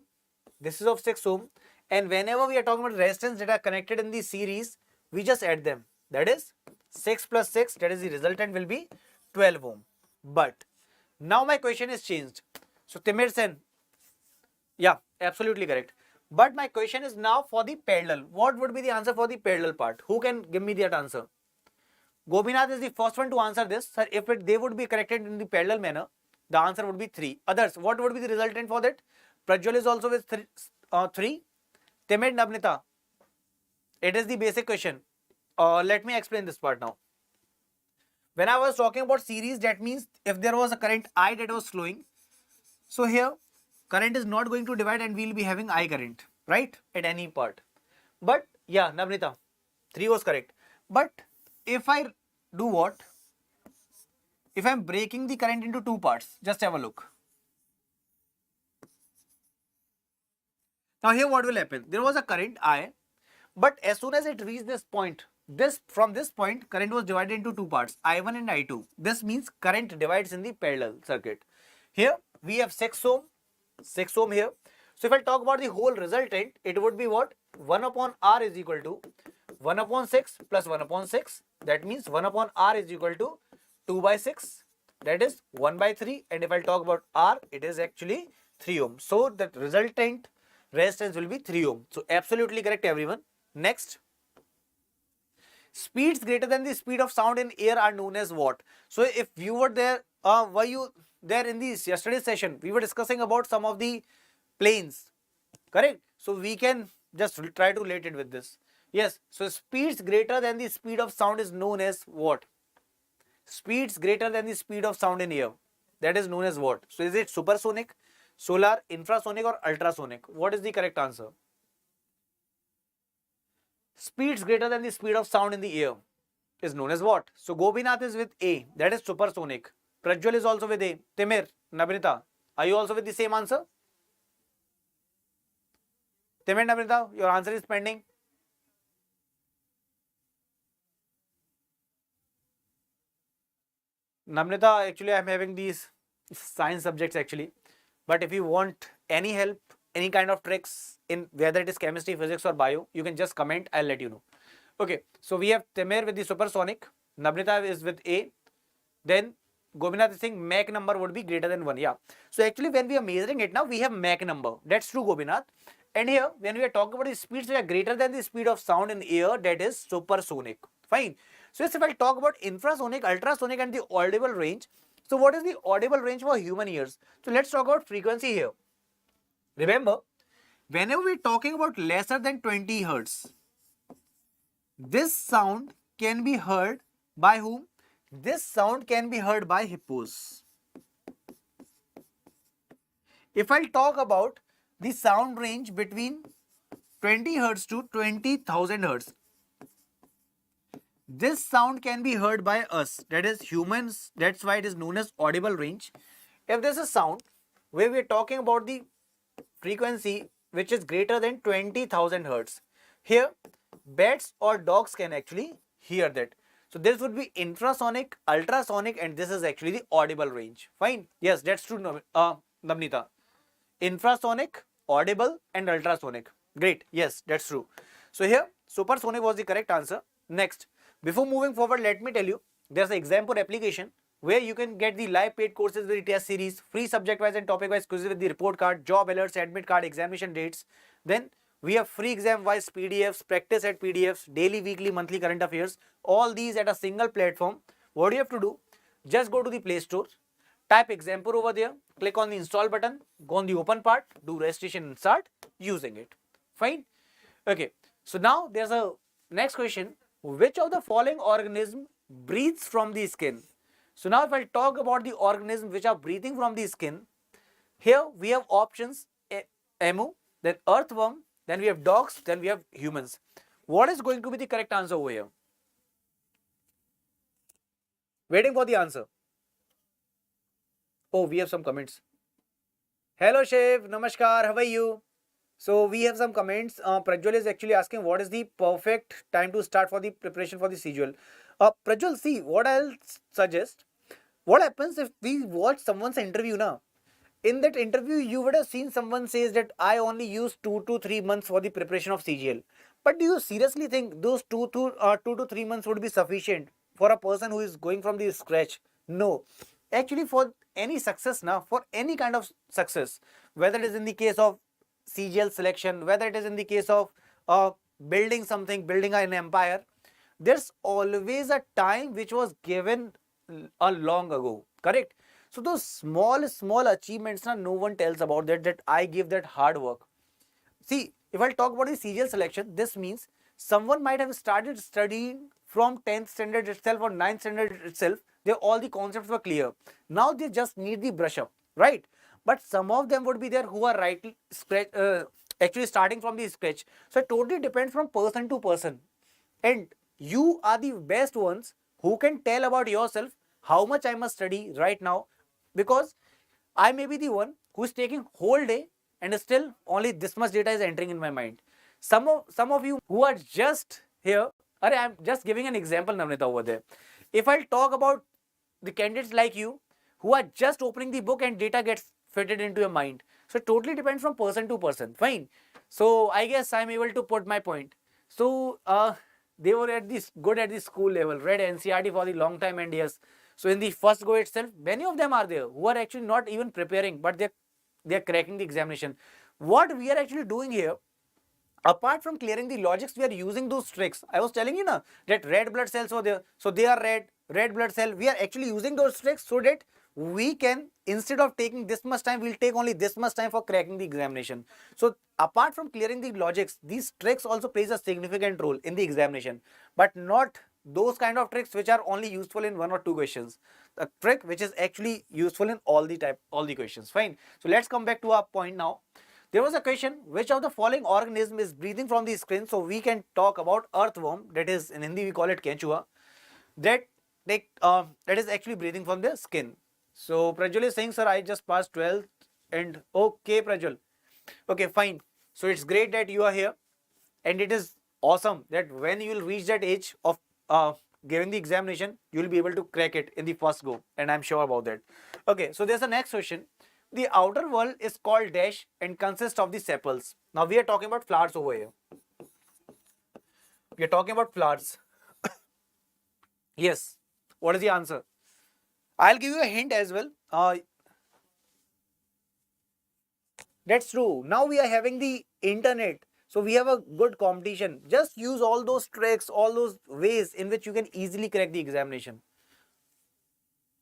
this is of 6 ohm, and whenever we are talking about resistance that are connected in the series, we just add them. That is 6 plus 6, that is the resultant will be 12 ohm. But now my question is changed. So Timir Sen, yeah, absolutely correct. But my question is now for the parallel. What would be the answer for the parallel part? Who can give me that answer? Gopinath is the first one to answer this. Sir, if they would be corrected in the parallel manner, the answer would be 3. Others, what would be the resultant for that? Prajwal is also with 3. Timid, Nabnita. It is the basic question. Let me explain this part now. When I was talking about series, that means if there was a current I that was flowing, so here current is not going to divide and we will be having I current, right? At any part. But yeah, Nabnita, 3 was correct. But if I do what? If I am breaking the current into 2 parts, just have a look. Now here what will happen? There was a current I, but as soon as it reached this point, from this point current was divided into 2 parts, I1 and I2. This means current divides in the parallel circuit. Here we have 6 ohm, 6 ohm here. So if I talk about the whole resultant, it would be what? 1 upon R is equal to 1 upon 6 plus 1 upon 6. That means 1 upon R is equal to 2 by 6. That is 1 by 3. And if I talk about R, it is actually 3 ohm. So the resultant resistance will be 3 ohm. So absolutely correct everyone. Next. Speeds greater than the speed of sound in air are known as what? So if you were there, were you there in this yesterday's session? We were discussing about some of the planes, correct? So we can just try to relate it with this. Yes, so speeds greater than the speed of sound is known as what? Speeds greater than the speed of sound in air. That is known as what? So is it supersonic, solar, infrasonic or ultrasonic? What is the correct answer? Speeds greater than the speed of sound in the air is known as what? So Gopinath is with A, that is supersonic. Prajwal is also with A. Timir, Nabnita, are you also with the same answer? Timir, Nabnita, your answer is pending. Namrita, actually I am having these science subjects actually. But if you want any help, any kind of tricks in whether it is chemistry, physics or bio, you can just comment, I'll let you know. Okay, so we have Timir with the supersonic, Namrita is with A, then Gopinath is saying Mach number would be greater than 1. Yeah. So actually when we are measuring it now, we have Mach number. That's true, Gopinath. And here when we are talking about the speeds that are greater than the speed of sound in air, that is supersonic. Fine. So yes, if I talk about infrasonic, ultrasonic and the audible range. So what is the audible range for human ears? So let's talk about frequency here. Remember, whenever we are talking about lesser than 20 Hertz, this sound can be heard by whom? This sound can be heard by hippos. If I talk about the sound range between 20 Hertz to 20,000 Hertz, this sound can be heard by us, that is humans. That's why it is known as audible range. If there's a sound where we are talking about the frequency which is greater than 20,000 Hertz, here bats or dogs can actually hear that. So this would be infrasonic, ultrasonic, and this is actually the audible range. Fine. Yes, that's true, Namnita. Infrasonic, audible and ultrasonic. Great. Yes, that's true. So here supersonic was the correct answer. Next, before moving forward, let me tell you there's an exam for application where you can get the live paid courses with the test series, free subject wise and topic wise quizzes with the report card, job alerts, admit card, examination dates. Then we have free exam wise PDFs, practice at PDFs, daily, weekly, monthly current affairs, all these at a single platform. What do you have to do? Just go to the Play Store, type Exampur over there, click on the install button, go on the open part, do registration and start using it. Fine. Okay. So now there's a next question. Which of the following organism breathes from the skin? So now if I talk about the organisms which are breathing from the skin, here we have options emu, then earthworm, then we have dogs, then we have humans. What is going to be the correct answer over here? Waiting for the answer. Oh, we have some comments. Hello Shiv, namaskar, how are you? So we have some comments. Prajwal is actually asking what is the perfect time to start for the preparation for the CGL. Prajwal, see what I'll suggest. What happens if we watch someone's interview now? In that interview, you would have seen someone says that I only use 2 to 3 months for the preparation of CGL. But do you seriously think those 2 to 3 months would be sufficient for a person who is going from the scratch? No. Actually, for any success now, for any kind of success, whether it is in the case of CGL selection, whether it is in the case of building something, building an empire, there's always a time which was given a long ago, correct? So those small achievements, no one tells about that I give that hard work. See, if I talk about the CGL selection, this means someone might have started studying from 10th standard itself or 9th standard itself. All the concepts were clear. Now they just need the brush up, right? But some of them would be there who are actually starting from the scratch. So it totally depends from person to person. And you are the best ones who can tell about yourself how much I must study right now, because I may be the one who is taking whole day and still only this much data is entering in my mind. Some of you who are just here, I'm just giving an example, Navnita, over there. If I talk about the candidates like you who are just opening the book and data gets fitted into your mind. So it totally depends from person to person. Fine. So I guess I'm able to put my point. So they were good at the school level, read NCERT for the long time, and yes. So in the first go itself, many of them are there who are actually not even preparing, but they're cracking the examination. What we are actually doing here, apart from clearing the logics, we are using those tricks. I was telling you now that red blood cells were there. So they are red blood cell. We are actually using those tricks so that we can, instead of taking this much time, we'll take only this much time for cracking the examination. So apart from clearing the logics, these tricks also plays a significant role in the examination, but not those kind of tricks which are only useful in 1 or 2 questions. A trick which is actually useful in all the questions. Fine. So let's come back to our point now. There was a question, which of the following organism is breathing from the skin? So we can talk about earthworm, that is in Hindi we call it kenchua, that is actually breathing from the skin. So Prajwal is saying, sir, I just passed 12th and okay, Prajwal. Okay, fine. So it's great that you are here, and it is awesome that when you will reach that age of giving the examination, you will be able to crack it in the first go, and I'm sure about that. Okay, so there's a next question. The outer wall is called dash and consists of the sepals. Now we are talking about flowers over here. We are talking about flowers. Yes. What is the answer? I'll give you a hint as well. That's true. Now we are having the internet. So we have a good competition. Just use all those tricks, all those ways in which you can easily crack the examination.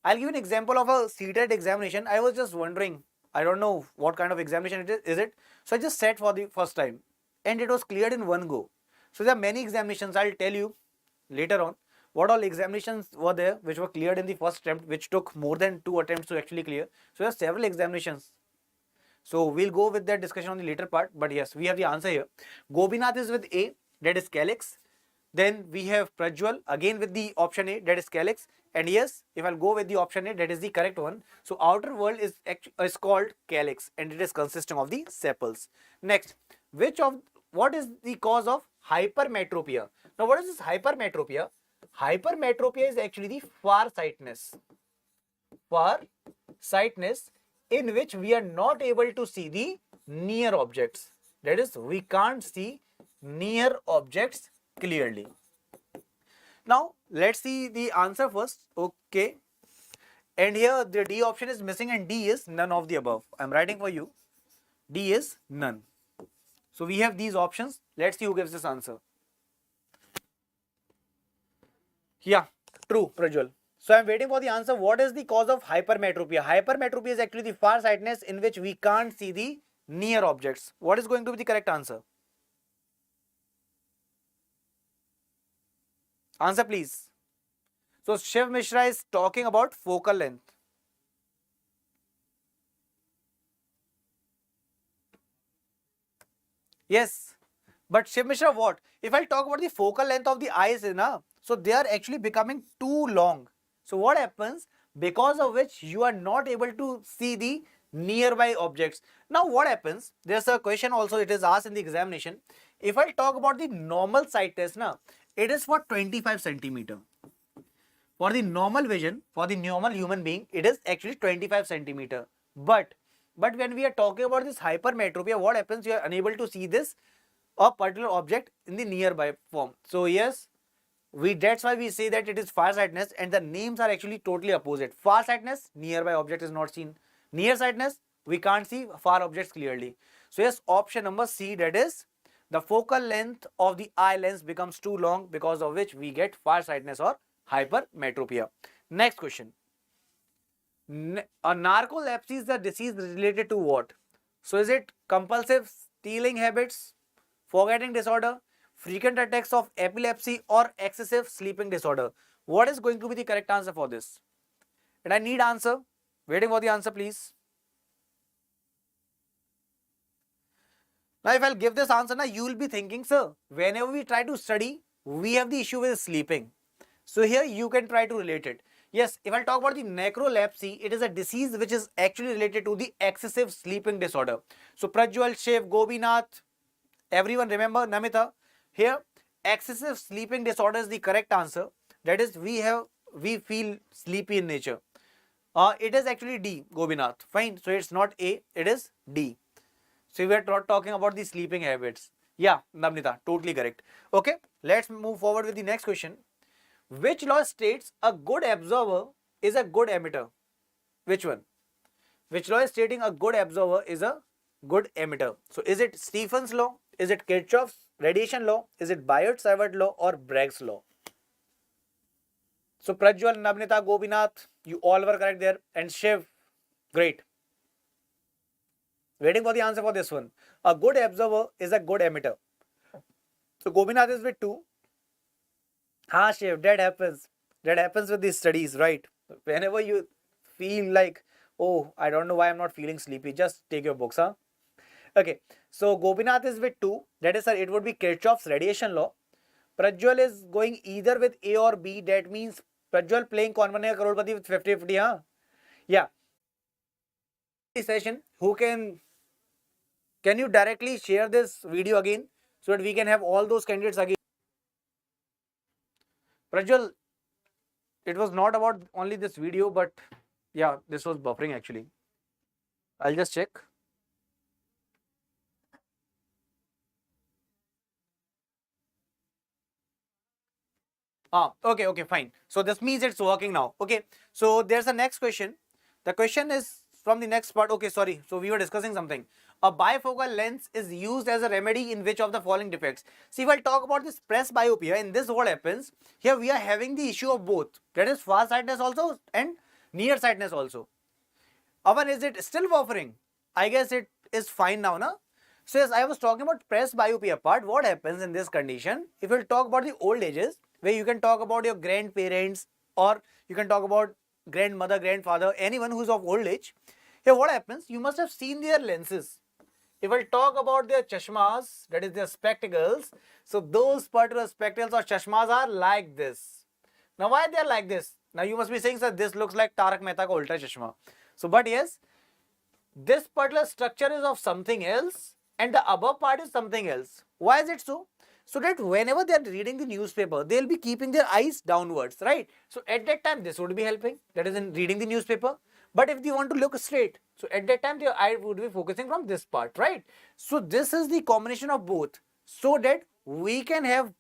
I'll give an example of a CTET examination. I was just wondering, I don't know what kind of examination it is it? So I just sat for the first time and it was cleared in one go. So there are many examinations. I'll tell you later on what all examinations were there which were cleared in the first attempt, which took more than 2 attempts to actually clear. So there are several examinations. So we'll go with that discussion on the later part, but yes, we have the answer here. Gobinath is with A, that is calyx. Then we have Prajwal again with the option A, that is calyx. And yes, if I'll go with the option A, that is the correct one. So outer wall is called calyx and it is consisting of the sepals. Next, what is the cause of hypermetropia? Now what is this hypermetropia? Hypermetropia is actually the farsightedness in which we are not able to see the near objects. That is, we can't see near objects clearly. Now let's see the answer first. Okay, And here the D option is missing and D is none of the above. I'm writing for you. D is none. So we have these options. Let's see who gives this answer. Yeah, true, Prajwal. So I'm waiting for the answer. What is the cause of hypermetropia? Hypermetropia is actually the farsightedness in which we can't see the near objects. What is going to be the correct answer? Answer please. So Shiv Mishra is talking about focal length. Yes, but Shiv Mishra, what? If I talk about the focal length of the eyes, so they are actually becoming too long. So what happens? Because of which you are not able to see the nearby objects. Now what happens? There's a question also, it is asked in the examination. If I talk about the normal sight test, it is for 25 centimeter. For the normal vision, for the normal human being, it is actually 25 centimeter. But when we are talking about this hypermetropia, what happens? You are unable to see this a particular object in the nearby form. So yes, that's why we say that it is farsightedness, and the names are actually totally opposite. Farsightedness, nearby object is not seen. Nearsightedness, we can't see far objects clearly. So yes, option number C, that is the focal length of the eye lens becomes too long, because of which we get farsightedness or hypermetropia. Next question. A narcolepsy is the disease related to what? So is it compulsive stealing habits, forgetting disorder, frequent attacks of epilepsy, or excessive sleeping disorder? What is going to be the correct answer for this? And I need answer. Waiting for the answer, please. Now, if I'll give this answer, now you will be thinking, sir, whenever we try to study, we have the issue with sleeping. So here you can try to relate it. Yes, if I talk about the narcolepsy, it is a disease which is actually related to the excessive sleeping disorder. So Prajwal, Shiv, Gobinath, everyone remember, Namita, here excessive sleeping disorder is the correct answer. That is, we feel sleepy in nature. It is actually D, Gobinath. Fine. So it's not A, it is D. So we are talking about the sleeping habits. Yeah, Namnita, totally correct. Okay, let's move forward with the next question. Which law states a good absorber is a good emitter? Which one? Which law is stating a good absorber is a good emitter? So is it Stephen's law? Is it Kirchhoff's radiation law? Is it Biot-Savart law or Bragg's law? So Prajwal, Nabnita, Gobinath, you all were correct there. And Shiv, great. Waiting for the answer for this one. A good absorber is a good emitter. So Gobinath is with 2. Shiv, that happens. That happens with these studies, right? Whenever you feel like, oh, I don't know why I'm not feeling sleepy, just take your books, Okay, so Gobinath is with 2. That is, sir, it would be Kirchhoff's radiation law. Prajwal is going either with A or B. That means Prajwal playing Kaun Banega Crorepati with 50-50, Yeah. Session, who can you directly share this video again so that we can have all those candidates again? Prajwal, it was not about only this video, but yeah, this was buffering actually. I'll just check. Okay, fine. So this means it's working now. Okay, so there's a next question. The question is from the next part. Okay, sorry. So we were discussing something. A bifocal lens is used as a remedy in which of the following defects? See, if I talk about this presbyopia, in this what happens? Here we are having the issue of both. That is farsightedness also and nearsightedness also. Avan, is it still buffering? I guess it is fine now, na? So yes, I was talking about presbyopia part. What happens in this condition? If we'll talk about the old ages, where you can talk about your grandparents or you can talk about grandmother, grandfather, anyone who's of old age. Here what happens? You must have seen their lenses. If I talk about their chashmas, that is their spectacles, so those particular spectacles or chashmas are like this. Now why they are like this? Now you must be saying, sir, this looks like Tarak Mehta ka Ulta Chashma. So but yes, this particular structure is of something else and the above part is something else. Why is it so? So that whenever they are reading the newspaper, they will be keeping their eyes downwards, right? So at that time, this would be helping, that is in reading the newspaper. But if they want to look straight, so at that time, their eye would be focusing from this part, right? So this is the combination of both, so that we can have,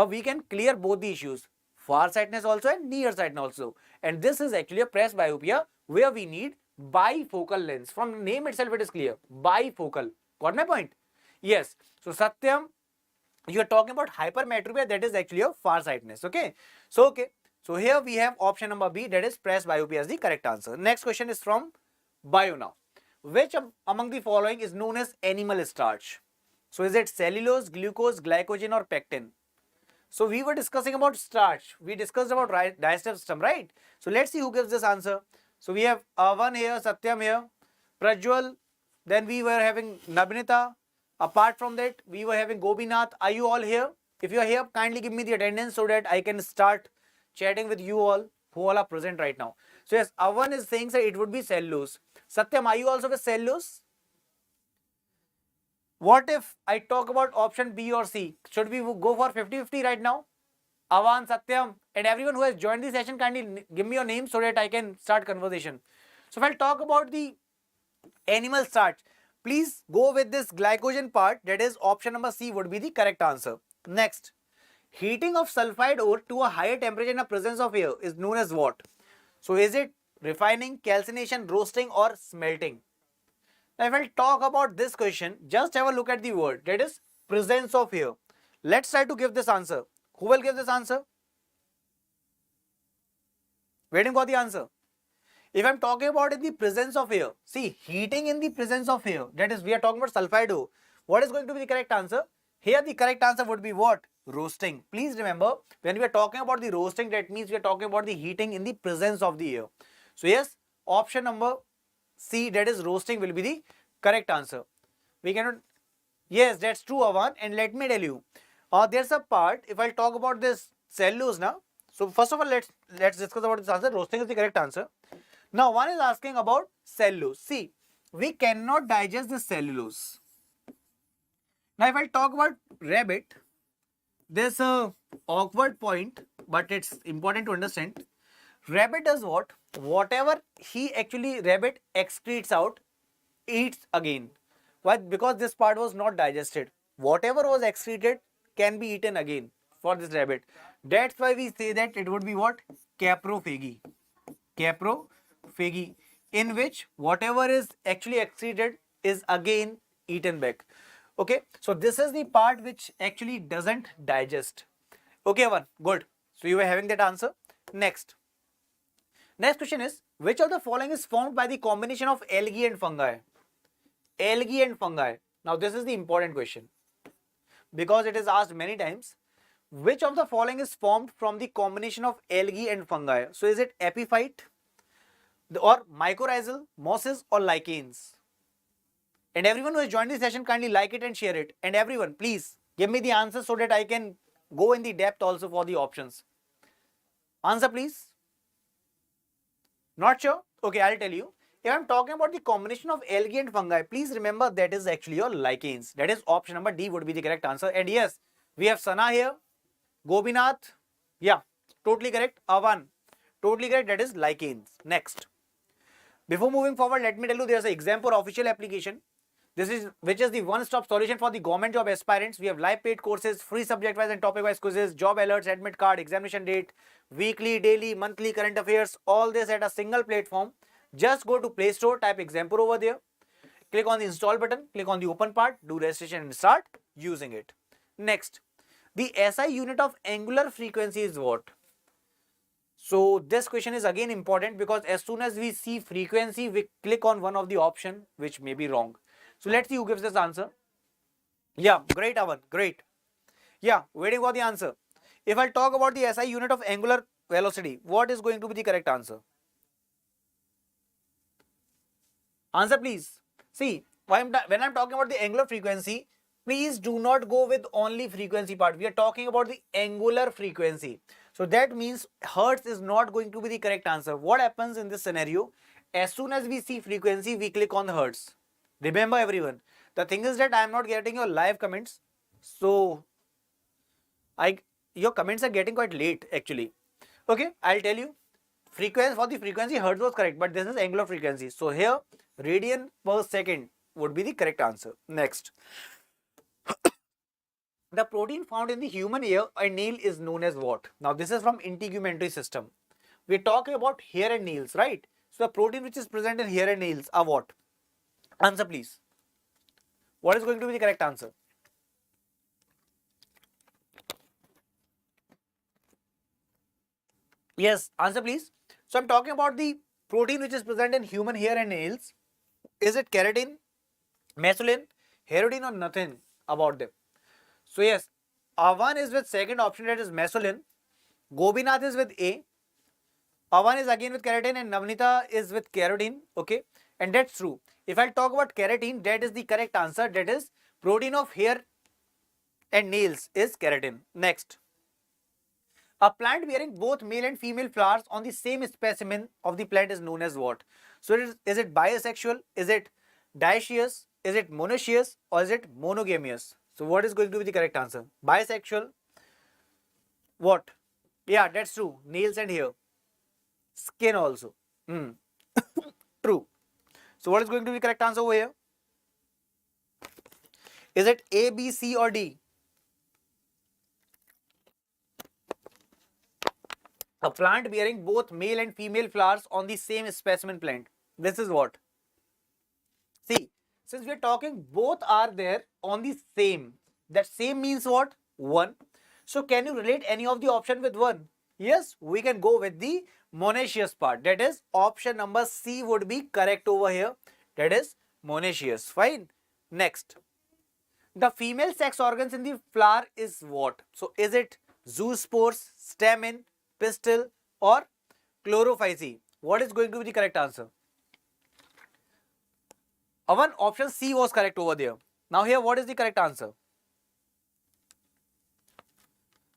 we can clear both the issues, far sightedness also and near sightedness also. And this is actually a press myopia where we need bifocal lens. From the name itself it is clear. Bifocal. Got my point? Yes. So Satyam, you are talking about hypermetropia, that is actually a far sightedness. Okay. So here we have option number B, that is press myopia as the correct answer. Next question is from Bio now. Which among the following is known as animal starch? So is it cellulose, glucose, glycogen or pectin? So we were discussing about starch. We discussed about digestive system, right? So let's see who gives this answer. So we have Avan here, Satyam here, Prajwal. Then we were having Nabinita. Apart from that, we were having Gobinath. Are you all here? If you are here, kindly give me the attendance so that I can start chatting with you all who all are present right now. So yes, Avan is saying that it would be cellulose. Satyam, are you also with cellulose? What if I talk about option B or C? Should we go for 50-50 right now? Avan, Satyam, and everyone who has joined the session, kindly give me your name so that I can start conversation. So if I'll talk about the animal starch, please go with this glycogen part, that is option number C would be the correct answer. Next, heating of sulfide ore to a higher temperature in the presence of air is known as what? So is it refining, calcination, roasting or smelting? Now if I talk about this question, just have a look at the word, that is presence of air. Let's try to give this answer. Who will give this answer? Waiting for the answer. If I'm talking about in the presence of air, see, heating in the presence of air, that is we are talking about sulfide ore. What is going to be the correct answer? Here the correct answer would be what? Roasting. Please remember, when we are talking about the roasting, that means we are talking about the heating in the presence of the air. So yes, option number C, that is roasting, will be the correct answer. We cannot, yes, that's true, Avan. And let me tell you, there's a part, if I'll talk about this cellulose now. So first of all, let's discuss about this answer. Roasting is the correct answer. Now one is asking about cellulose. See, we cannot digest the cellulose. Now if I talk about rabbit, there's a awkward point, but it's important to understand. Rabbit does what? Whatever rabbit excretes out, eats again. Why? Because this part was not digested. Whatever was excreted can be eaten again for this rabbit. That's why we say that it would be what? Caprophagy. Caprophagy, in which whatever is actually excreted is again eaten back. Okay, so this is the part which actually doesn't digest. Okay, one, good. So you were having that answer. Next question is, which of the following is formed by the combination of algae and fungi? Algae and fungi. Now this is the important question because it is asked many times. Which of the following is formed from the combination of algae and fungi? So is it epiphyte or mycorrhizal, mosses or lichens? And everyone who has joined this session, kindly like it and share it. And everyone, please give me the answer so that I can go in the depth also for the options. Answer please. Not sure? Okay, I'll tell you. If I'm talking about the combination of algae and fungi, please remember that is actually your lichens. That is option number D would be the correct answer. And yes, we have Sana here, Gobinath, yeah, totally correct. Avan, totally correct, that is lichens. Next. Before moving forward, let me tell you there's an exam for official application. Which is the one-stop solution for the government job aspirants. We have live paid courses, free subject-wise and topic-wise quizzes, job alerts, admit card, examination date, weekly, daily, monthly current affairs, all this at a single platform. Just go to Play Store, type Exampur over there, click on the install button, click on the open part, do registration and start using it. Next, the SI unit of angular frequency is what? So this question is again important because as soon as we see frequency, we click on one of the option which may be wrong. So let's see who gives this answer. Yeah, great Avan, great. Yeah, waiting for the answer. If I talk about the SI unit of angular velocity, what is going to be the correct answer? Answer please. See, when I'm talking about the angular frequency, please do not go with only frequency part. We are talking about the angular frequency. So that means hertz is not going to be the correct answer. What happens in this scenario? As soon as we see frequency, we click on the hertz. Remember everyone, the thing is that I am not getting your live comments. So your comments are getting quite late actually. Okay, I'll tell you. For the frequency, hertz was correct, but this is angular frequency. So here, radian per second would be the correct answer. Next. The protein found in the human ear and nail is known as what? Now this is from integumentary system. We're talking about hair and nails, right? So the protein which is present in hair and nails are what? Answer please. What is going to be the correct answer? Yes, answer please. So I'm talking about the protein which is present in human hair and nails. Is it keratin, mesolin, hyalurin or nothing about them? So yes, Avan is with second option, that is mesolin. Gobinath is with A. Avan is again with keratin and Navnita is with keratin. Okay, and that's true. If I talk about keratin, that is the correct answer. That is protein of hair and nails is keratin. Next. A plant bearing both male and female flowers on the same specimen of the plant is known as what? So is it bisexual? Is it dioecious? Is it monoecious? Or is it monogamous? So what is going to be the correct answer? Bisexual. What? Yeah, that's true. Nails and hair. Skin also. True. So what is going to be the correct answer over here? Is it A, B, C or D? A plant bearing both male and female flowers on the same specimen plant. This is what? See, since we are talking both are there on the same, that same means what? One. So can you relate any of the option with one? Yes, we can go with the monoecious part. That is option number C would be correct over here. That is monoecious. Fine. Next. The female sex organs in the flower is what? So is it zoospores, stamen, pistil or chlorophysi? What is going to be the correct answer? One option C was correct over there. Now here what is the correct answer?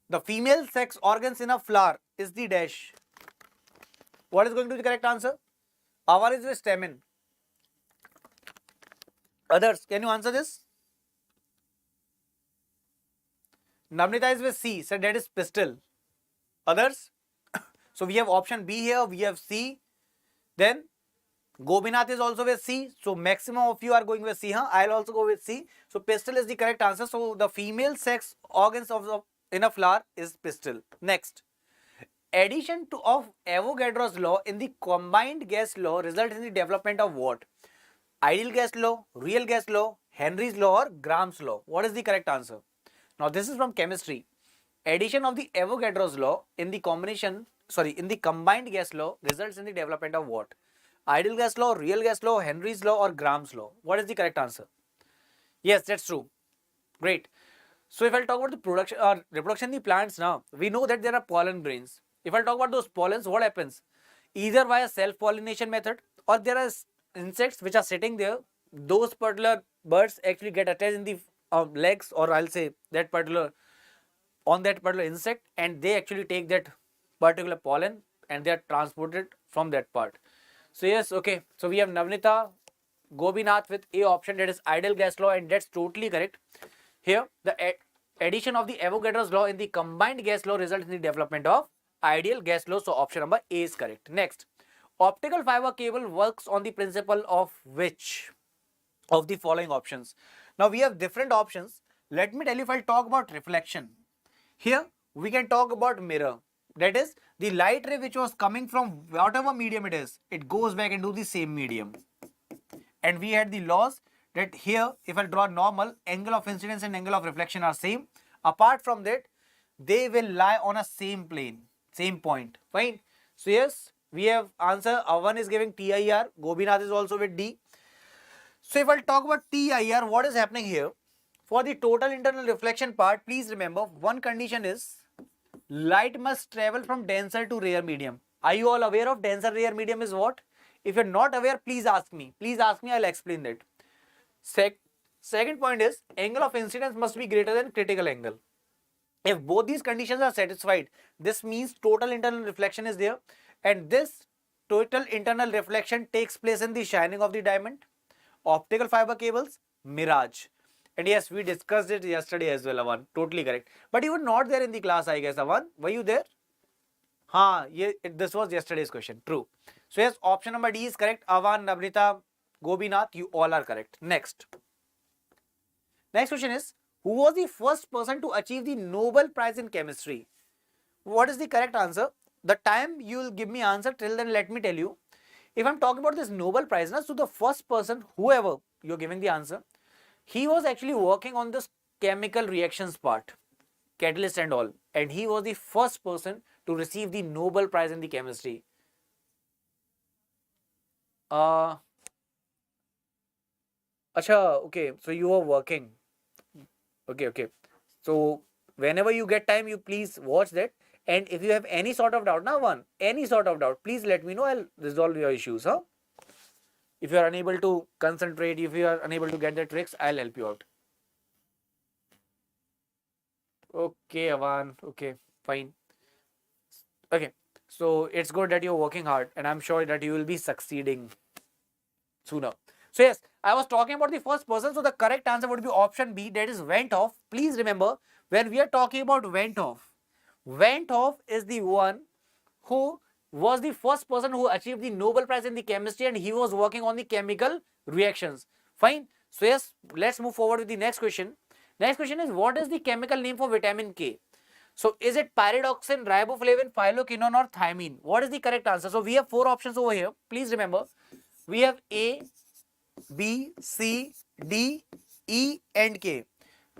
The female sex organs in a flower is the dash. What is going to be the correct answer? Our is the stamen. Others, can you answer this? Namnita is with C, so that is pistil. Others? So we have option B here, we have C. Then Gobinath is also with C. So maximum of you are going with C. I'll also go with C. So pistil is the correct answer. So the female sex organs in a flower is pistil. Next. Addition of Avogadro's law in the combined gas law results in the development of what? Ideal gas law, real gas law, Henry's law or Gram's law. What is the correct answer? Now this is from chemistry. Addition of the Avogadro's law in the combined gas law results in the development of what? Ideal gas law, real gas law, Henry's law or Gram's law. What is the correct answer? Yes, that's true. Great. So if I'll talk about the production or reproduction in the plants now, we know that there are pollen grains. If I'll talk about those pollens, what happens? Either via self-pollination method or there are insects which are sitting there. Those particular birds actually get attached in the legs, or I'll say that particular insect, and they actually take that particular pollen and they are transported from that part. So yes, okay. So we have Navnita, Gobinath with A option, that is ideal gas law, and that's totally correct. Here, the addition of the Avogadro's law in the combined gas law results in the development of ideal gas law. So option number A is correct. Next, optical fiber cable works on the principle of which of the following options? Now we have different options. Let me tell you, if I talk about reflection, here we can talk about mirror. That is, the light ray which was coming from whatever medium it is, it goes back into the same medium. And we had the laws that here, if I draw normal, angle of incidence and angle of reflection are same. Apart from that, they will lie on a same plane, same point. Fine. So yes, we have answer. One is giving TIR. Gobinath is also with D. So if I'll talk about TIR, what is happening here? For the total internal reflection part, please remember one condition is light must travel from denser to rare medium. Are you all aware of denser rare medium is what? If you're not aware, please ask me. Please ask me, I'll explain that. Second point is angle of incidence must be greater than critical angle. If both these conditions are satisfied, this means total internal reflection is there, and this total internal reflection takes place in the shining of the diamond, optical fiber cables, mirage. And yes, we discussed it yesterday as well, Avan. Totally correct. But you were not there in the class, I guess, Avan. Were you there? Yeah, this was yesterday's question. True. So yes, option number D is correct. Avan, Navnita, Gobinath, you all are correct. Next question is, Who was the first person to achieve the Nobel Prize in Chemistry? What is the correct answer? The time you will give me answer, till then let me tell you. If I'm talking about this Nobel Prize, so the first person, whoever you're giving the answer, he was actually working on this chemical reactions part, catalyst and all, and he was the first person to receive the Nobel Prize in the chemistry. Okay, so you are working. Okay. So whenever you get time, you please watch that. And if you have any sort of doubt, any sort of doubt, please let me know. I'll resolve your issues, huh? If you are unable to concentrate, if you are unable to get the tricks, I'll help you out. Okay, Avan. Okay, fine. Okay, so it's good that you're working hard, and I'm sure that you will be succeeding sooner. So yes, I was talking about the first person. So the correct answer would be option B, that is Went Off. Please remember, when we are talking about Went Off is the one who was the first person who achieved the Nobel Prize in the chemistry, and he was working on the chemical reactions. Fine. So yes, let's move forward with the next question. Next question is, what is the chemical name for vitamin K? So is it pyridoxine, riboflavin, phyloquinone or thiamine? What is the correct answer? So we have four options over here. Please remember, we have A, B, C, D, E and K.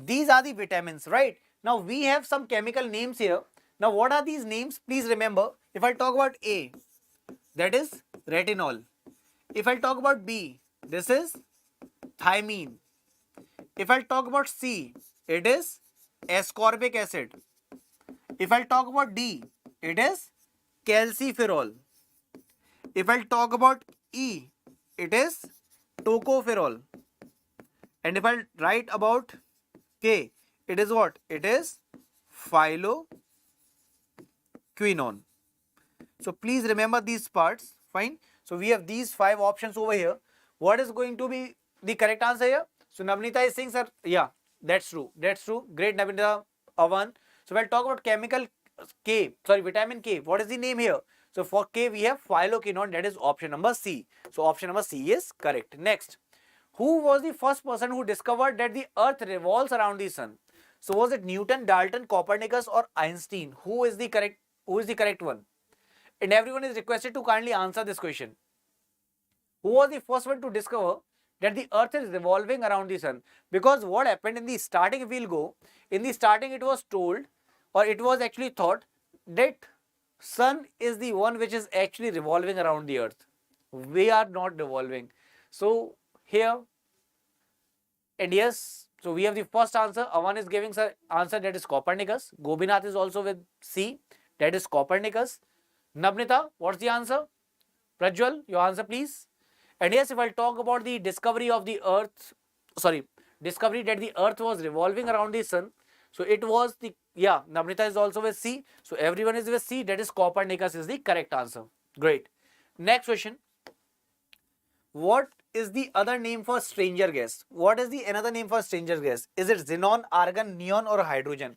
These are the vitamins, right? Now we have some chemical names here. Now what are these names? Please remember, if I talk about A, that is retinol. If I talk about B, this is thiamine. If I talk about C, it is ascorbic acid. If I talk about D, it is calciferol. If I talk about E, it is tocopherol. And if I write about K, it is what? It is phyloquinone. So please remember these parts. Fine. So we have these five options over here. What is going to be the correct answer here? So Navnita is saying, sir, yeah, that's true. That's true. Great, Navnita, Avan. So we'll talk about vitamin K. What is the name here? So for K, we have phyloquinone. That is option number C. So option number C is correct. Next, who was the first person who discovered that the Earth revolves around the Sun? So was it Newton, Dalton, Copernicus, or Einstein? Who is the correct one? And everyone is requested to kindly answer this question. Who was the first one to discover that the Earth is revolving around the Sun? Because what happened in the starting, if we'll go, in the starting it was told, or it was actually thought, that Sun is the one which is actually revolving around the Earth. We are not revolving. So here, and yes, so we have the first answer. Avan is giving the answer, that is Copernicus. Gobinath is also with C, that is Copernicus. Nabnita, what's the answer? Prajwal, your answer please. And yes, if I'll talk about the discovery of the Earth, discovery that the Earth was revolving around the Sun. So it was the, Nabnita is also with C. So everyone is with C, that is Copernicus is the correct answer. Great. Next question. What is the other name for stranger gas? What is the another name for stranger gas? Is it xenon, argon, neon or hydrogen?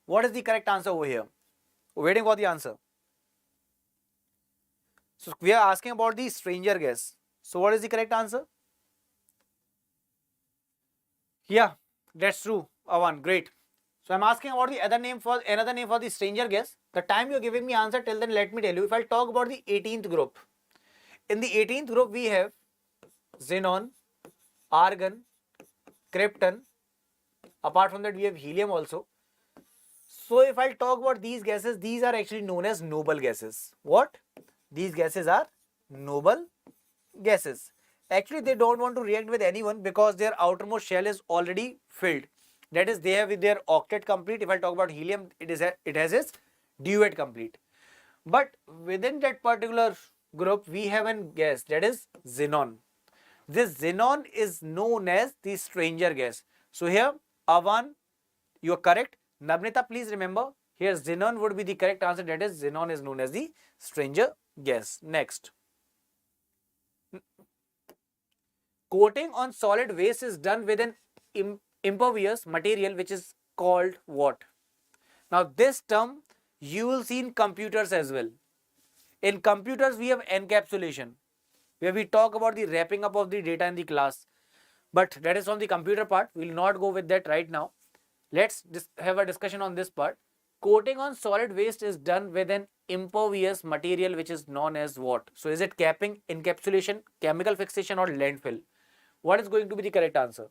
What is the correct answer over here? Waiting for the answer. So we are asking about the stranger gas. So what is the correct answer? Yeah, that's true, Avan. Great. So I'm asking about the another name for the stranger gas. The time you're giving me answer, till then let me tell you. If I'll talk about the 18th group, in the 18th group we have xenon, argon, krypton. Apart from that, we have helium also. So if I'll talk about these gases, these are actually known as noble gases. What? These gases are noble gases. Actually, they don't want to react with anyone because their outermost shell is already filled. That is, they have with their octet complete. If I talk about helium, it has its duet complete. But within that particular group, we have a gas, that is xenon. This xenon is known as the stranger gas. So here, Avan, you are correct. Nabnita, please remember, here xenon would be the correct answer. That is, xenon is known as the stranger gas. Next. Coating on solid waste is done with an impervious material which is called what? Now this term you will see in computers as well. In computers we have encapsulation, where we talk about the wrapping up of the data in the class. But that is from the computer part. We will not go with that right now. Let's have a discussion on this part. Coating on solid waste is done with an impervious material which is known as what? So is it capping, encapsulation, chemical fixation or landfill? What is going to be the correct answer?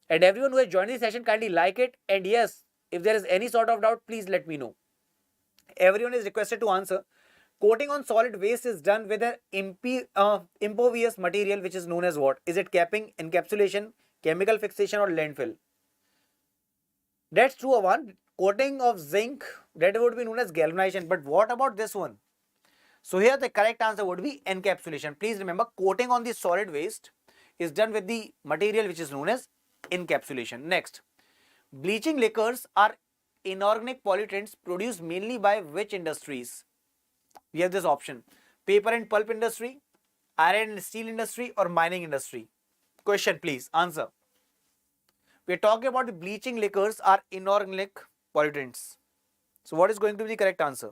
And everyone who has joined the session, kindly like it. And yes, if there is any sort of doubt, please let me know. Everyone is requested to answer. Coating on solid waste is done with an impervious material which is known as what? Is it capping, encapsulation, chemical fixation or landfill? That's true, one. Coating of zinc, that would be known as galvanization. But what about this one? So here the correct answer would be encapsulation. Please remember, coating on the solid waste is done with the material which is known as encapsulation. Next, bleaching liquors are inorganic pollutants produced mainly by which industries? We have this option: paper and pulp industry, iron and steel industry or mining industry. Question please, answer. We are talking about the bleaching liquors are inorganic pollutants. So what is going to be the correct answer?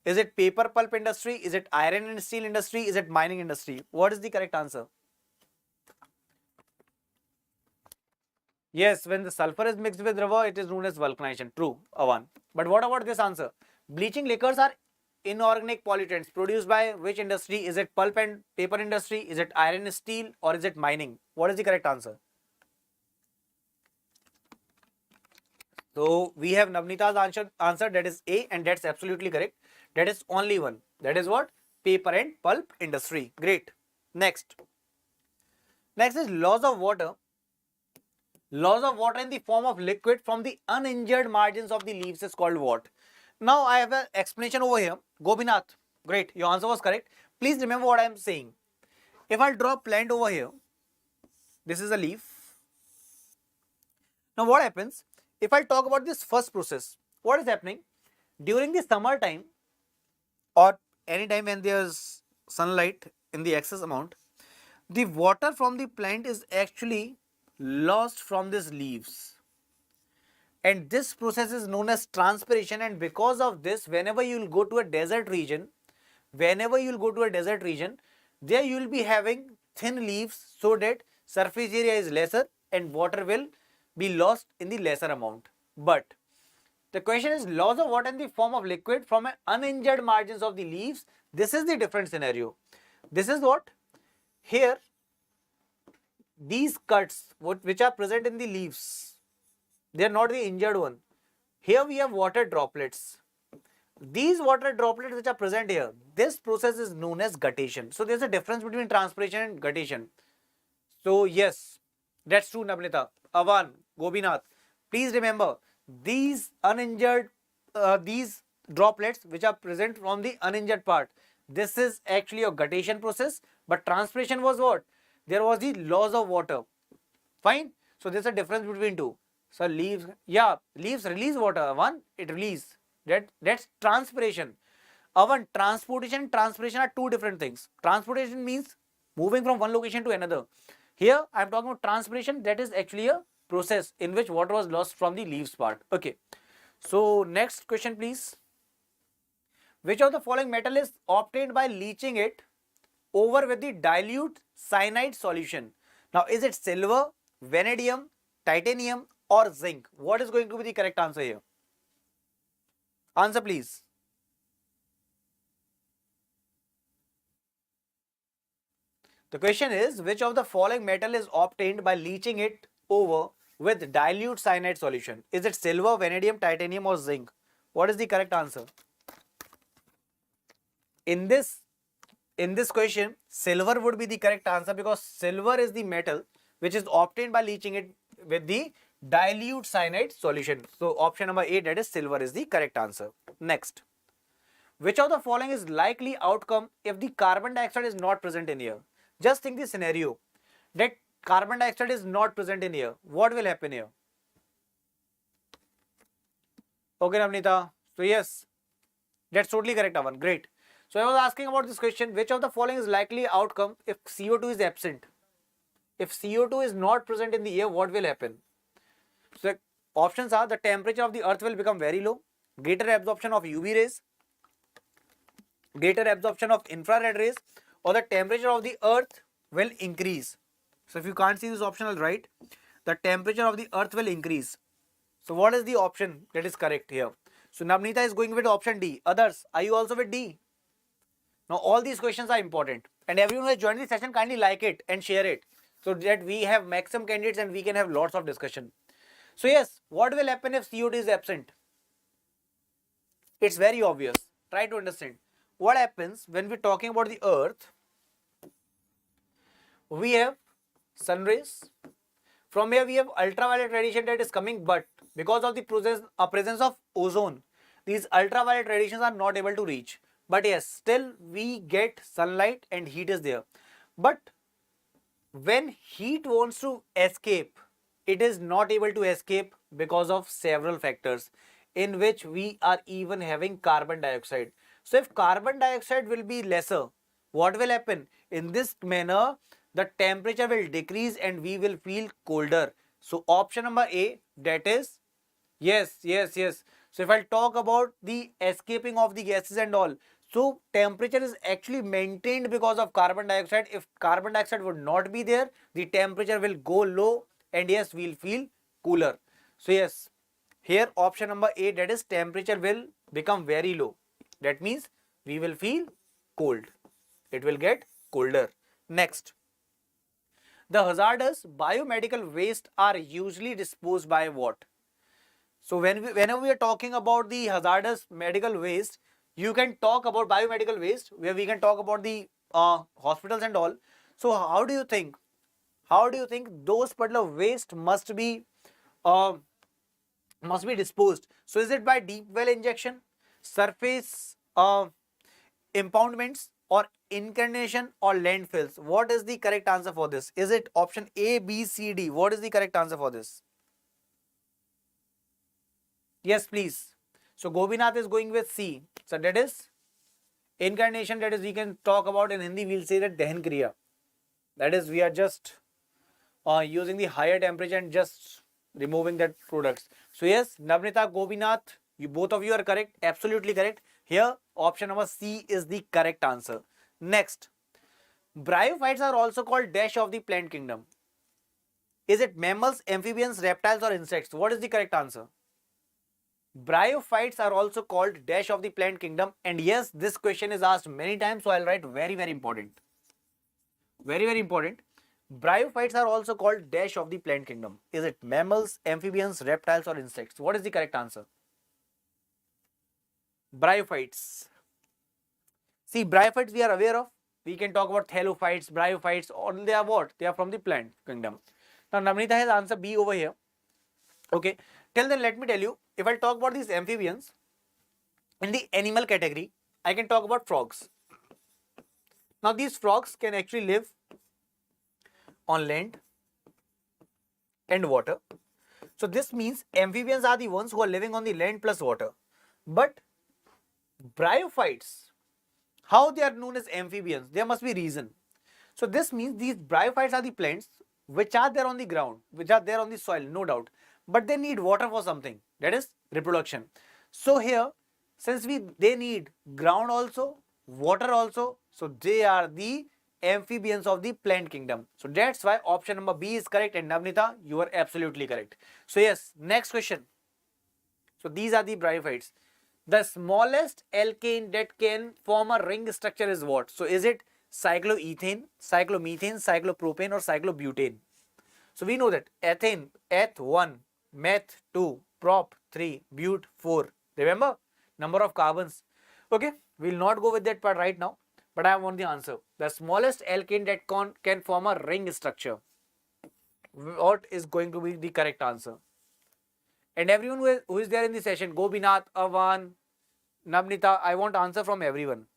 Is it paper pulp industry? Is it iron and steel industry? Is it mining industry? What is the correct answer? Yes, when the sulfur is mixed with rubber, it is known as vulcanization. True, Avan. But what about this answer? Bleaching liquors are inorganic pollutants produced by which industry? Is it pulp and paper industry? Is it iron and steel or is it mining? What is the correct answer? So we have Navnita's answer, that is A, and that's absolutely correct. That is only one. That is what? Paper and pulp industry. Great. Next. Next is laws of water. Laws of water in the form of liquid from the uninjured margins of the leaves is called what? Now I have an explanation over here. Gobinath, great, your answer was correct. Please remember what I am saying. If I draw a plant over here, this is a leaf. Now what happens? If I talk about this first process, what is happening? During the summer time or any time when there's sunlight in the excess amount, the water from the plant is actually lost from these leaves. And this process is known as transpiration, and because of this, whenever you will go to a desert region, there you will be having thin leaves so that surface area is lesser and water will be lost in the lesser amount. But the question is laws of water in the form of liquid from an uninjured margins of the leaves. This is the different scenario. This is what? Here, these cuts which are present in the leaves, they are not the injured one. Here we have water droplets. These water droplets which are present here, this process is known as guttation. So there's a difference between transpiration and guttation. So yes, that's true, Navnita. Avan, Gobinath, please remember these uninjured, these droplets which are present from the uninjured part, this is actually a guttation process. But transpiration was what? There was the loss of water. Fine. So there's a difference between two. So leaves, yeah, leaves release water. One, it release. That's transpiration. One, transportation and transpiration are two different things. Transportation means moving from one location to another. Here I am talking about transpiration. That is actually a process in which water was lost from the leaves part. Okay. So next question please. Which of the following metal is obtained by leaching it over with the dilute cyanide solution? Now is it silver, vanadium, titanium or zinc? What is going to be the correct answer here? Answer please. The question is which of the following metal is obtained by leaching it over with dilute cyanide solution? Is it silver, vanadium, titanium or zinc? What is the correct answer? In this question, silver would be the correct answer because silver is the metal which is obtained by leaching it with the dilute cyanide solution. So option number A, that is silver, is the correct answer. Next, which of the following is likely outcome if the carbon dioxide is not present in air? Just think the scenario that carbon dioxide is not present in air. What will happen here? Okay, Navnita. So yes, that's totally correct, Avan. Great. So I was asking about this question, which of the following is likely outcome if CO2 is absent? If CO2 is not present in the air, what will happen? So options are: the temperature of the earth will become very low, greater absorption of UV rays, greater absorption of infrared rays, or the temperature of the earth will increase. So if you can't see this option, I'll write the temperature of the earth will increase. So what is the option that is correct here? So Navneeta is going with option D. Others, are you also with D? Now all these questions are important, and everyone who has joined the session, kindly like it and share it so that we have maximum candidates and we can have lots of discussion. So yes, what will happen if CO2 is absent? It's very obvious. Try to understand. What happens when we're talking about the earth? We have sun rays. From here we have ultraviolet radiation that is coming, but because of the presence of ozone, these ultraviolet radiations are not able to reach. But yes, still we get sunlight and heat is there. But when heat wants to escape, it is not able to escape because of several factors, in which we are even having carbon dioxide. So if carbon dioxide will be lesser, what will happen? In this manner, the temperature will decrease and we will feel colder. So option number A, that is, yes. So if I talk about the escaping of the gases and all, so temperature is actually maintained because of carbon dioxide. If carbon dioxide would not be there, the temperature will go low and yes, we'll feel cooler. So yes, here option number A, that is temperature will become very low. That means we will feel cold. It will get colder. Next, the hazardous biomedical waste are usually disposed by what? So whenever we are talking about the hazardous medical waste, you can talk about biomedical waste, where we can talk about the hospitals and all. So how do you think? How do you think those particular waste must be uh, disposed? So is it by deep well injection, surface impoundments, or incarnation, or landfills? What is the correct answer for this? Is it option A, B, C, D? What is the correct answer for this? Yes, please. So Gobinath is going with C. So that is incarnation. That is, we can talk about in Hindi, we'll say that Dahan Kriya. That is, we are just using the higher temperature and just removing that products. So yes, Navnita, Gobinath, you both of you are correct. Absolutely correct. Here, option number C is the correct answer. Next, bryophytes are also called dash of the plant kingdom. Is it mammals, amphibians, reptiles, or insects? What is the correct answer? Bryophytes are also called dash of the plant kingdom, and yes, this question is asked many times, so I'll write very important. Very important. Bryophytes are also called dash of the plant kingdom. Is it mammals, amphibians, reptiles, or insects? What is the correct answer? Bryophytes. See, bryophytes we are aware of. We can talk about thallophytes, bryophytes, or they are what? They are from the plant kingdom. Now, Navnita has answer B over here. Okay. Till then, let me tell you, if I talk about these amphibians, in the animal category, I can talk about frogs. Now, these frogs can actually live on land and water. So, this means amphibians are the ones who are living on the land plus water. But bryophytes, how they are known as amphibians? There must be reason. So, this means these bryophytes are the plants which are there on the ground, which are there on the soil, no doubt. But they need water for something, that is reproduction. So here, since they need ground also, water also, so they are the amphibians of the plant kingdom. So that's why option number B is correct, and Navnita, you are absolutely correct. So yes, next question. So these are the bryophytes. The smallest alkane that can form a ring structure is what? So is it cycloethane, cyclomethane, cyclopropane, or cyclobutane? So we know that ethane, eth1, meth 2, prop 3, but 4. Remember, number of carbons. Okay, we'll not go with that part right now, but I want the answer. The smallest alkane that can form a ring structure. What is going to be the correct answer? And everyone who is there in the session, Gobinath, Avan, Navnita, I want answer from everyone.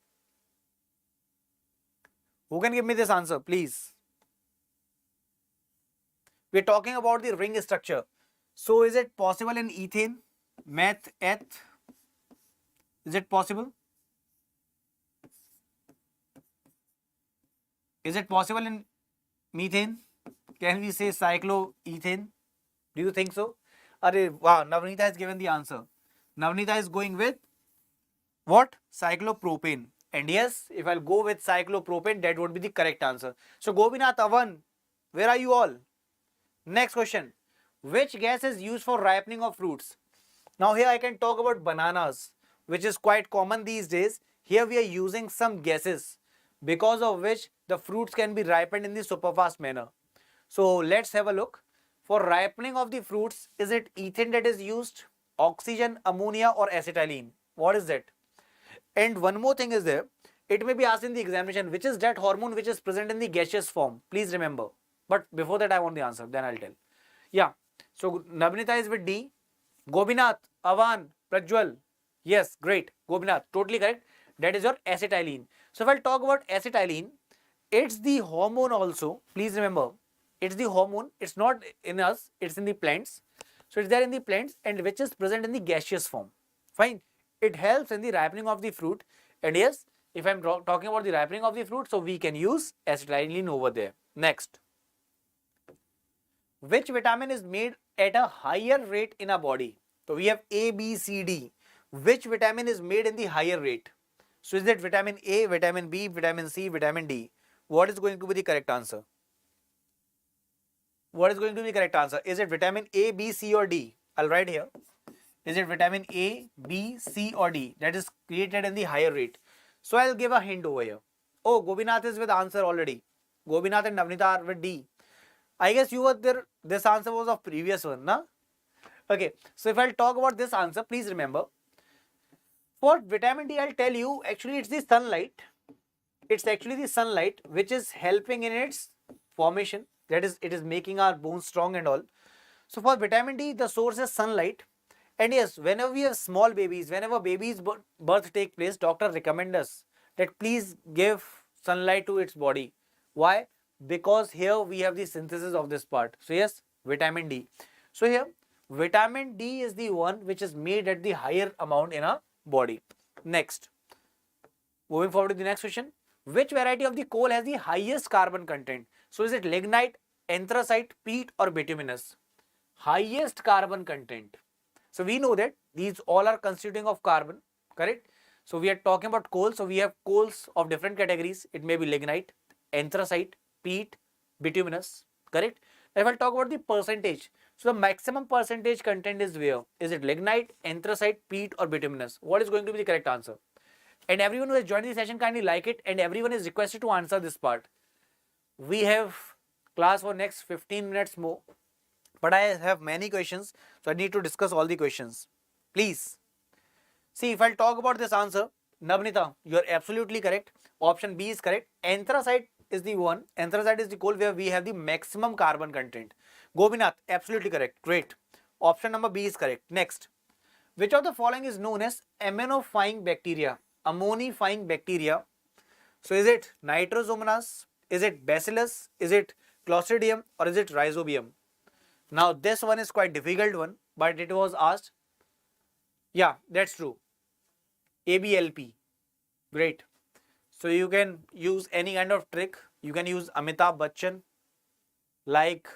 Who can give me this answer, please? We're talking about the ring structure. So is it possible in ethane, meth, eth? Is it possible? Is it possible in methane? Can we say cycloethane? Do you think so? Wow, Navnita has given the answer. Navnita is going with what? Cyclopropane. And yes, if I'll go with cyclopropane, that would be the correct answer. So Gobinath, Avan, Where are you all? Next question. Which gas is used for ripening of fruits? Now here I can talk about bananas, which is quite common these days. Here we are using some gases because of which the fruits can be ripened in the superfast manner. So let's have a look. For ripening of the fruits, is it ethane that is used, oxygen, ammonia or acetylene? What is that? And one more thing is there. It may be asked in the examination, which is that hormone which is present in the gaseous form? Please remember. But before that I want the answer, then I'll tell. Yeah. So Nabnita is with D. Gobinath, Avan, Prajwal. Yes, great. Gobinath, totally correct. That is your acetylene. So if I'll talk about acetylene, it's the hormone also. Please remember, it's the hormone. It's not in us, it's in the plants. So it's there in the plants and which is present in the gaseous form. Fine. It helps in the ripening of the fruit. And yes, if I'm talking about the ripening of the fruit, so we can use acetylene over there. Next. Which vitamin is made at a higher rate in our body? So we have A, B, C, D. Which vitamin is made in the higher rate? So is it vitamin A, vitamin B, vitamin C, vitamin D? What is going to be the correct answer? What is going to be the correct answer? Is it vitamin A, B, C or D? I'll write here. Is it vitamin A, B, C or D that is created in the higher rate? So I'll give a hint over here. Oh, Gobinath is with answer already. Gobinath and Navnita are with D. I guess you were there. This answer was of previous one, na? Okay. So if I'll talk about this answer, please remember. For vitamin D, I'll tell you, actually it's the sunlight. It's actually the sunlight which is helping in its formation. That is, it is making our bones strong and all. So for vitamin D, the source is sunlight. And yes, whenever we have small babies, whenever baby's birth take place, doctor recommend us that please give sunlight to its body. Why? Because here we have the synthesis of this part. So yes, vitamin D. So here, vitamin D is the one which is made at the higher amount in our body. Next. Moving forward to the next question. Which variety of the coal has the highest carbon content? So is it lignite, anthracite, peat or bituminous? Highest carbon content. So we know that these all are constituting of carbon, correct? So we are talking about coal. So we have coals of different categories. It may be lignite, anthracite, peat, bituminous, correct? Now if I talk about the percentage, so the maximum percentage content is where? Is it lignite, anthracite, peat or bituminous? What is going to be the correct answer? And everyone who has joined the session kindly like it and everyone is requested to answer this part. We have class for next 15 minutes more. But I have many questions, so I need to discuss all the questions. Please. See, if I'll talk about this answer, Navnita, you are absolutely correct. Option B is correct. Anthracite is the one. Anthracite is the coal where we have the maximum carbon content. Gobinath, absolutely correct. Great. Option number B is correct. Next. Which of the following is known as aminofying bacteria? Ammonifying bacteria. So is it Nitrosomonas? Is it Bacillus? Is it Clostridium? Or is it Rhizobium? Now this one is quite difficult one, but it was asked. Yeah, that's true. ABLP. Great. So you can use any kind of trick. You can use Amitabh Bachchan, like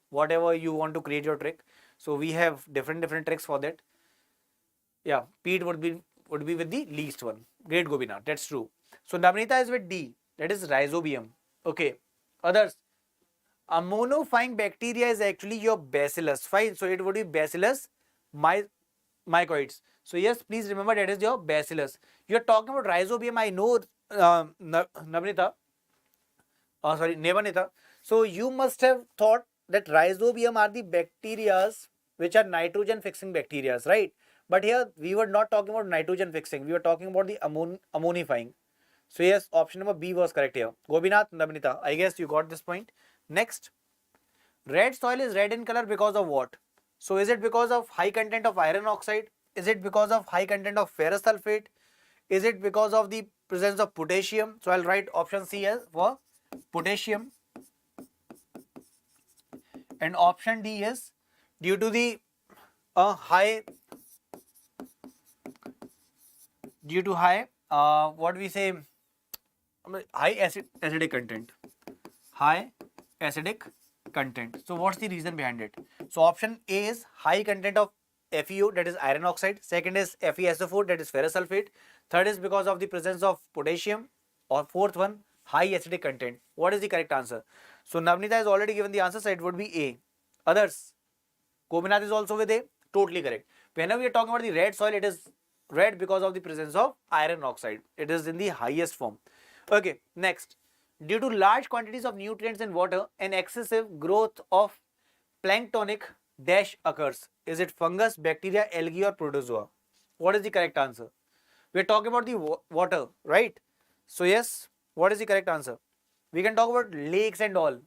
whatever you want to create your trick. So we have different tricks for that. Yeah, Pete would be with the least one. Great, Gobinath. That's true. So Navnita is with D. That is Rhizobium. Okay. Others. Ammonifying bacteria is actually your Bacillus. Fine. So it would be Bacillus mycoides. So yes, please remember that is your Bacillus. You are talking about Rhizobium. I know, Navnita. Nevanita. So you must have thought that Rhizobium are the bacteria which are nitrogen fixing bacteria, right? But here we were not talking about nitrogen fixing. We were talking about the ammonifying. So yes, option number B was correct here. Gobinath, Navnita. I guess you got this point. Next. Red soil is red in color because of what? So is it because of high content of iron oxide? Is it because of high content of ferrous sulfate? Is it because of the presence of potassium? So I'll write option C as for potassium. And option D is due to the high acidic content. High acidic content. So what's the reason behind it? So option A is high content of FeO, that is iron oxide. Second is FeSO4, that is ferrous sulfate. Third is because of the presence of potassium. Or fourth one, high acidic content. What is the correct answer? So Navnita has already given the answer, so it would be A. Others? Gopinath is also with A. Totally correct. Whenever we are talking about the red soil, it is red because of the presence of iron oxide. It is in the highest form. Okay, next. Due to large quantities of nutrients in water, an excessive growth of planktonic dash occurs. Is it fungus, bacteria, algae or protozoa? What is the correct answer? We are talking about the water, right? So yes, what is the correct answer? We can talk about lakes and all.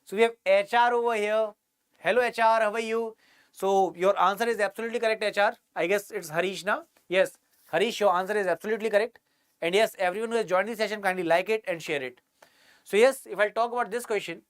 So we have HR over here. Hello HR, how are you? So your answer is absolutely correct, HR. I guess it's Harish now. Yes, Harish, your answer is absolutely correct. And yes, everyone who has joined the session, kindly like it and share it. So yes, if I talk about this question,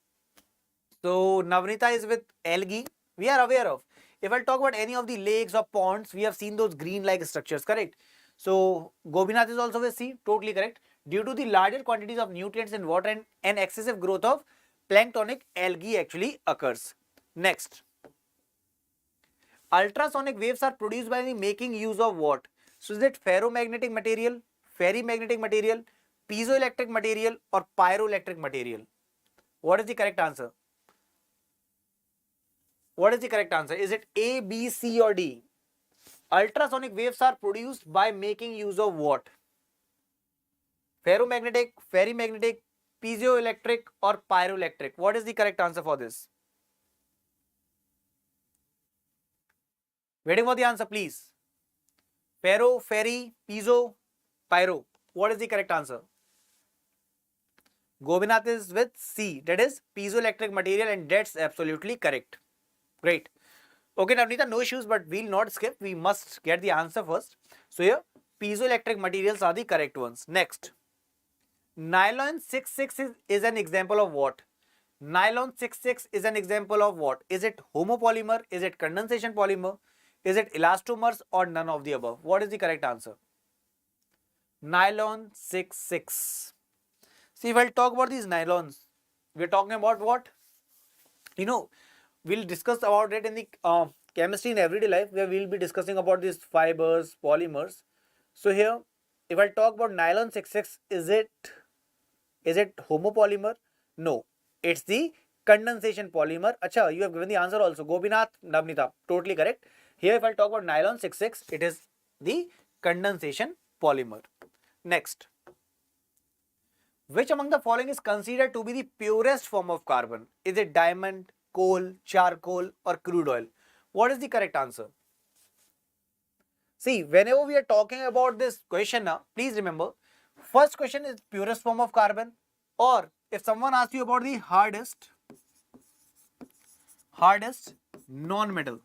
so Navnita is with algae. We are aware of. If I talk about any of the lakes or ponds, we have seen those green-like structures, correct? So Gopinath is also with C, totally correct. Due to the larger quantities of nutrients in water and an excessive growth of planktonic algae actually occurs. Next. Ultrasonic waves are produced by the making use of what? So is it ferromagnetic material, ferrimagnetic material, piezoelectric material or pyroelectric material? What is the correct answer? What is the correct answer? Is it A, B, C or D? Ultrasonic waves are produced by making use of what? Ferromagnetic, ferrimagnetic, piezoelectric or pyroelectric? What is the correct answer for this? Waiting for the answer, please. Ferro, ferri, piezo, pyro. What is the correct answer? Gopinath is with C, that is piezoelectric material, and that's absolutely correct. Great. Okay, Navnita, no issues, but we'll not skip. We must get the answer first. So here, piezoelectric materials are the correct ones. Next. Nylon 66 is an example of what? Nylon 66 is an example of what? Is it homopolymer? Is it condensation polymer? Is it elastomers or none of the above? What is the correct answer? Nylon 66. See, if I'll talk about these nylons, we're talking about what? You know, we'll discuss about it in the chemistry in everyday life, where we'll be discussing about these fibers, polymers. So here, if I talk about nylon 66, is it homopolymer? No, it's the condensation polymer. Acha, you have given the answer also. Gopinath, Navnita, totally correct. Here, if I talk about nylon 66, it is the condensation polymer. Next. Which among the following is considered to be the purest form of carbon? Is it diamond, coal, charcoal or crude oil? What is the correct answer? See, whenever we are talking about this question now, please remember, first question is purest form of carbon, or if someone asks you about the hardest non-metal,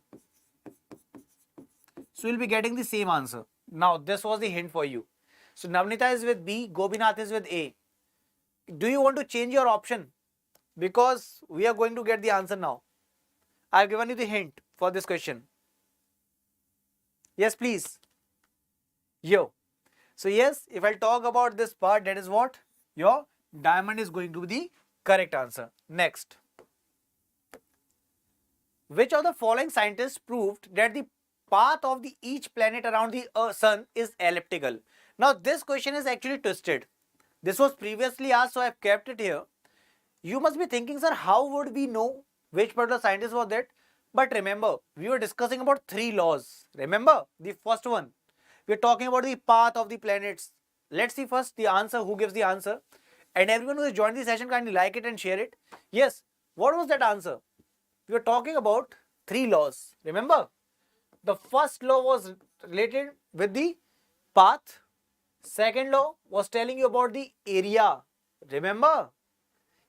so you'll be getting the same answer. Now, this was the hint for you. So, Navnita is with B, Gopinath is with A. Do you want to change your option? Because we are going to get the answer now. I have given you the hint for this question. Yes, please. Yo. So yes, if I talk about this part, that is what? Your diamond is going to be the correct answer. Next. Which of the following scientists proved that the path of each planet around the sun is elliptical? Now this question is actually twisted. This was previously asked, so I have kept it here. You must be thinking, sir, how would we know which particular scientist was that? But remember, we were discussing about 3 laws. Remember, the first one, we are talking about the path of the planets. Let's see first the answer, who gives the answer. And everyone who has joined the session, kindly like it and share it. Yes, what was that answer? We were talking about 3 laws. Remember, the first law was related with the path. Second law was telling you about the area. Remember?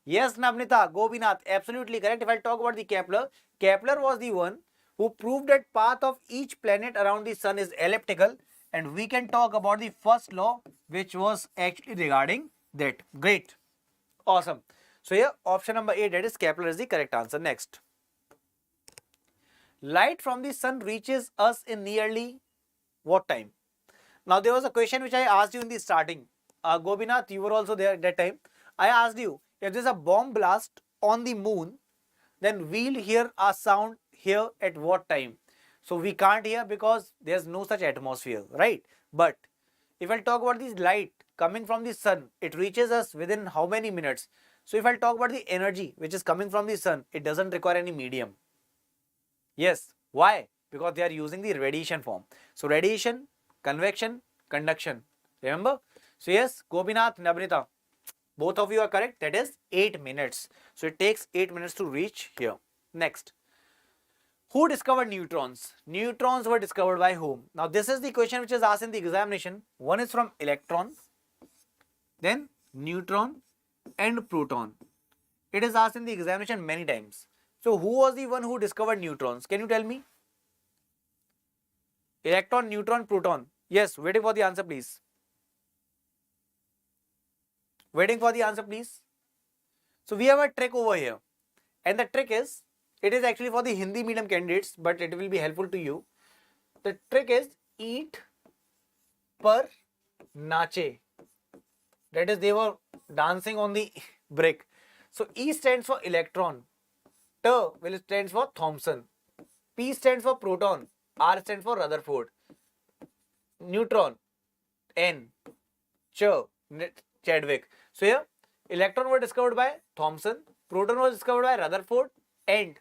Yes, Navnita, Gopinath, absolutely correct. If I talk about the Kepler, Kepler was the one who proved that path of each planet around the sun is elliptical, and we can talk about the first law, which was actually regarding that. Great. Awesome. So here, option number A, that is Kepler, is the correct answer. Next. Light from the sun reaches us in nearly what time? Now, there was a question which I asked you in the starting. Gopinath, you were also there at that time. I asked you, if there's a bomb blast on the moon, then we'll hear a sound here at what time? So we can't hear because there's no such atmosphere, right? But if I talk about this light, coming from the sun, it reaches us within how many minutes? So if I talk about the energy which is coming from the sun, it doesn't require any medium. Yes. Why? Because they are using the radiation form. So radiation, convection, conduction. Remember? So yes, Gopinath, Nabnita, both of you are correct. That is 8 minutes. So it takes 8 minutes to reach here. Next. Who discovered neutrons? Neutrons were discovered by whom? Now this is the question which is asked in the examination. One is from electron, then neutron and proton. It is asked in the examination many times. So who was the one who discovered neutrons? Can you tell me? Electron, neutron, proton. Yes, waiting for the answer please. Waiting for the answer please. So we have a trick over here. And the trick is, it is actually for the Hindi medium candidates, but it will be helpful to you. The trick is eat per nache. That is, they were dancing on the brick. So E stands for electron. T will stands for Thomson. P stands for proton. R stands for Rutherford. Neutron. N. Chadwick. So here, electron were discovered by Thomson. Proton was discovered by Rutherford. And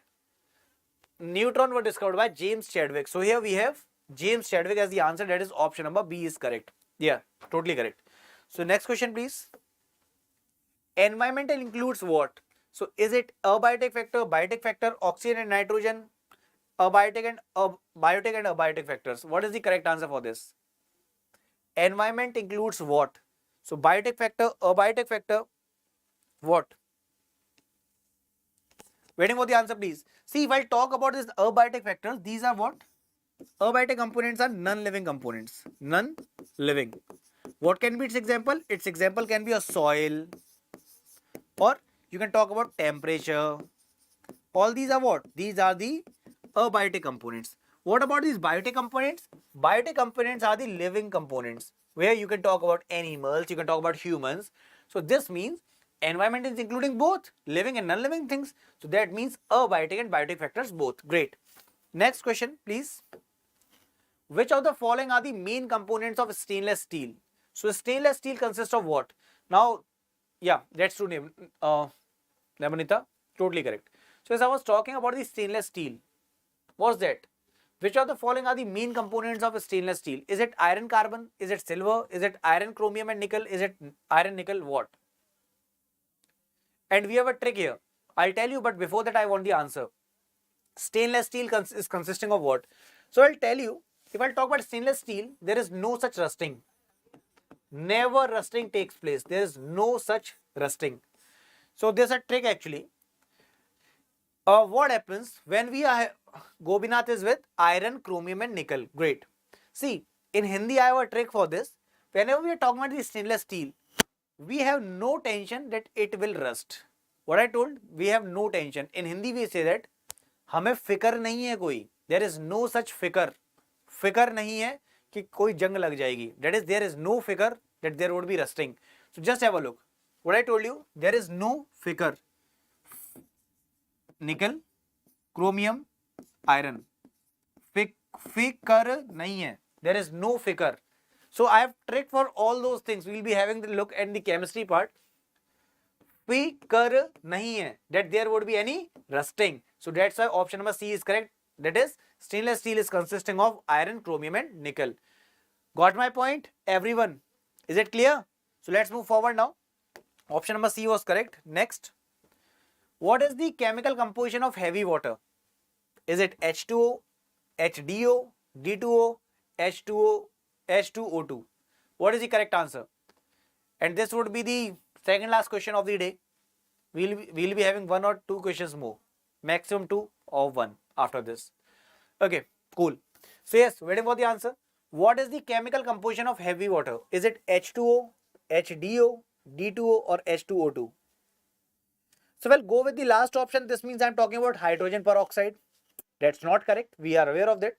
neutron were discovered by James Chadwick. So here we have James Chadwick as the answer. That is option number B is correct. Yeah, totally correct. So next question please. Environmental includes what? So is it abiotic factor, biotic factor, oxygen and nitrogen, abiotic and abiotic factors? What is the correct answer for this? Environment includes what? So biotic factor, abiotic factor, what? Waiting for the answer please. See, if I talk about these abiotic factors, these are what? Abiotic components are non-living components. Non-living. What can be its example? Its example can be a soil, or you can talk about temperature. All these are what? These are the abiotic components. What about these biotic components? Biotic components are the living components, where you can talk about animals, you can talk about humans. So this means environment is including both living and non-living things. So that means abiotic and biotic factors both. Great. Next question please. Which of the following are the main components of stainless steel? So stainless steel consists of what? Now, yeah, that's true, Namanita, totally correct. So as I was talking about the stainless steel, what's that? Which of the following are the main components of stainless steel? Is it iron carbon? Is it silver? Is it iron chromium and nickel? Is it iron nickel? What? And we have a trick here. I'll tell you, but before that I want the answer. Stainless steel is consisting of what? So I'll tell you, if I'll talk about stainless steel, there is no such rusting. Never rusting takes place. There is no such rusting. So there's a trick actually. What happens when we are, Gopinath is with iron, chromium and nickel. Great. See, in Hindi I have a trick for this. Whenever we are talking about the stainless steel, we have no tension that it will rust. What I told, we have no tension. In Hindi we say that, हमें फिकर नहीं है कोई. There is no such फिकर. फिकर नहीं है कि कोई जंग लग जाएगी. That is, there is no फिकर that there would be rusting. So just have a look. What I told you, there is no फिकर. Nickel, chromium, iron. फिकर नहीं है. There is no फिकर. So I have tricked for all those things. We will be having the look at the chemistry part. फिकर नहीं है, that there would be any rusting. So that's why option number C is correct. That is, stainless steel is consisting of iron, chromium and nickel. Got my point, everyone? Is it clear? So let's move forward now. Option number C was correct. Next, what is the chemical composition of heavy water? Is it H2O, HDO, D2O, H2O, H2O2? What is the correct answer? And this would be the second last question of the day. We'll be having one or two questions more. Maximum 2 or 1 after this. Okay, cool. So yes, waiting for the answer. What is the chemical composition of heavy water? Is it H2O, HDO, D2O or H2O2? So we'll go with the last option. This means I'm talking about hydrogen peroxide. That's not correct. We are aware of that.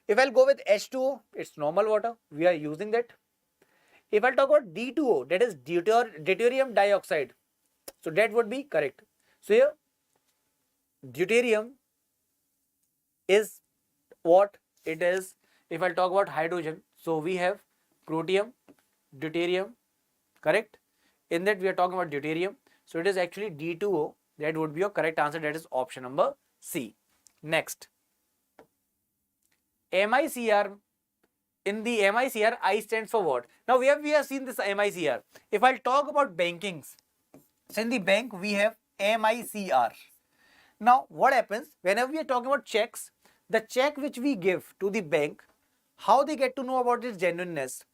If I'll go with H2O, it's normal water. We are using that. If I'll talk about D2O, that is deuterium dioxide. So that would be correct. So here, deuterium is what it is. If I'll talk about hydrogen, so we have protium, deuterium, correct? In that we are talking about deuterium. So it is actually D2O. That would be your correct answer. That is option number C. Next, MICR. In the MICR, I stands for what? Now we have seen this MICR. If I'll talk about bankings, so in the bank we have MICR. Now what happens whenever we are talking about checks, the check which we give to the bank, how they get to know about its genuineness?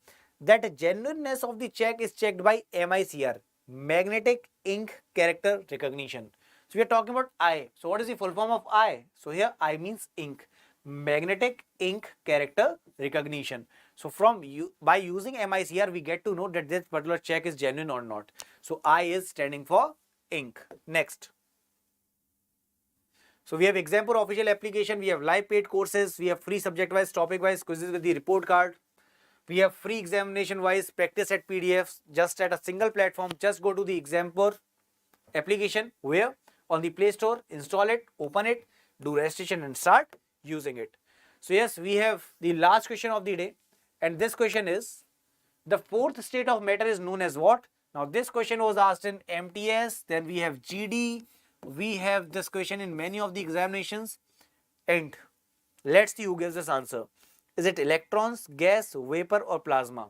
That genuineness of the check is checked by MICR, magnetic ink character recognition. So we are talking about I. So what is the full form of I? So here I means ink, magnetic ink character recognition. So by using MICR we get to know that this particular check is genuine or not. So I is standing for ink. Next. So we have exam for official application, we have live paid courses, we have free subject wise, topic wise quizzes with the report card. We have free examination wise practice set PDFs just at a single platform. Just go to the exam for application where on the Play Store, install it, open it, do registration and start using it. So yes, we have the last question of the day, and this question is, the fourth state of matter is known as what? Now this question was asked in MTS, then we have GD, we have this question in many of the examinations, and let's see who gives this answer. Is it electrons, gas, vapor or plasma?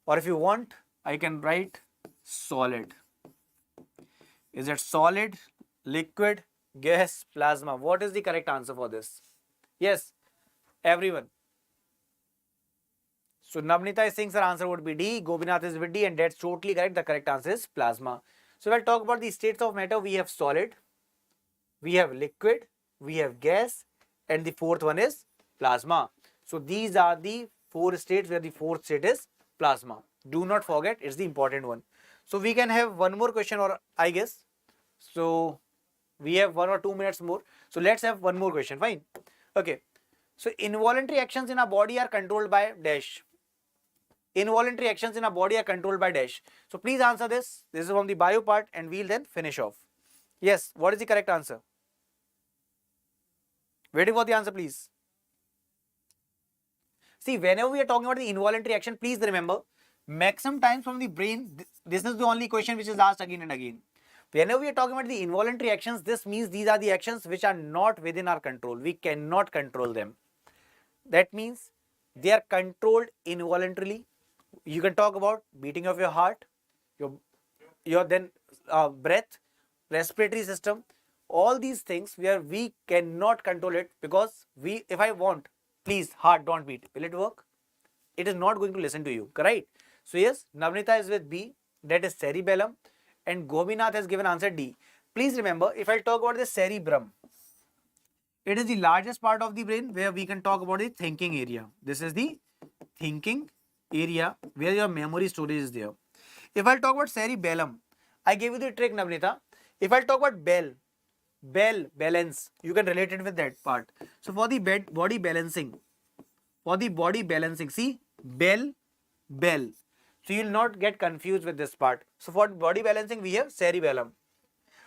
Or if you want, I can write solid. Is it solid, liquid, gas, plasma? What is the correct answer for this? Yes, everyone. So Navnita is saying her answer would be D, Gopinath is with D, and that's totally correct. The correct answer is plasma. So we'll talk about the states of matter. We have solid, we have liquid, we have gas, and the fourth one is plasma. So these are the four states where the fourth state is plasma. Do not forget, it's the important one. So we can have one more question, or I guess. So we have 1 or 2 minutes more. So let's have one more question. Fine. Okay. So involuntary actions in our body are controlled by dash. Involuntary actions in our body are controlled by dash. So please answer this. This is from the bio part and we'll then finish off. Yes, what is the correct answer? Waiting for the answer, please. See, whenever we are talking about the involuntary action, please remember, maximum times from the brain, this is the only question which is asked again and again. Whenever we are talking about the involuntary actions, this means these are the actions which are not within our control. We cannot control them. That means they are controlled involuntarily. You can talk about beating of your heart, your then breath, respiratory system, all these things where we cannot control it, because if I want, please heart don't beat, will it work? It is not going to listen to you, correct? So yes, Navnita is with B, that is cerebellum, and Gopinath has given answer D. Please remember, if I talk about the cerebrum, it is the largest part of the brain where we can talk about the thinking area. This is the thinking area where your memory storage is there. If I talk about cerebellum, I gave you the trick, Navnita. If I talk about balance, you can relate it with that part. So for the body balancing, see, bell. So you will not get confused with this part. So for body balancing, we have cerebellum.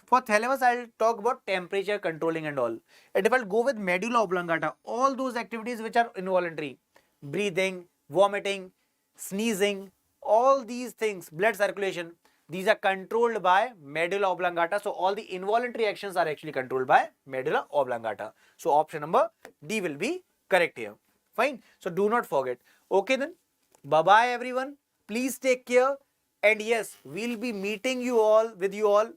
For thalamus, I'll talk about temperature controlling and all. And if I'll go with medulla oblongata, all those activities which are involuntary, breathing, vomiting, sneezing, all these things, blood circulation, these are controlled by medulla oblongata. So all the involuntary actions are actually controlled by medulla oblongata. So option number D will be correct here. Fine. So do not forget. Okay then. Bye-bye everyone. Please take care. And yes, we'll be meeting with you all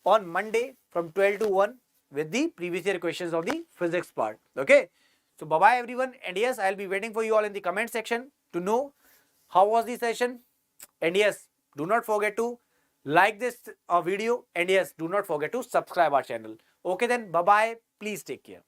on Monday from 12 to 1 with the previous year questions of the physics part. Okay. So bye-bye everyone. And yes, I'll be waiting for you all in the comment section to know how was the session. And yes, do not forget to like this video. And yes, do not forget to subscribe our channel. Okay then. Bye-bye. Please take care.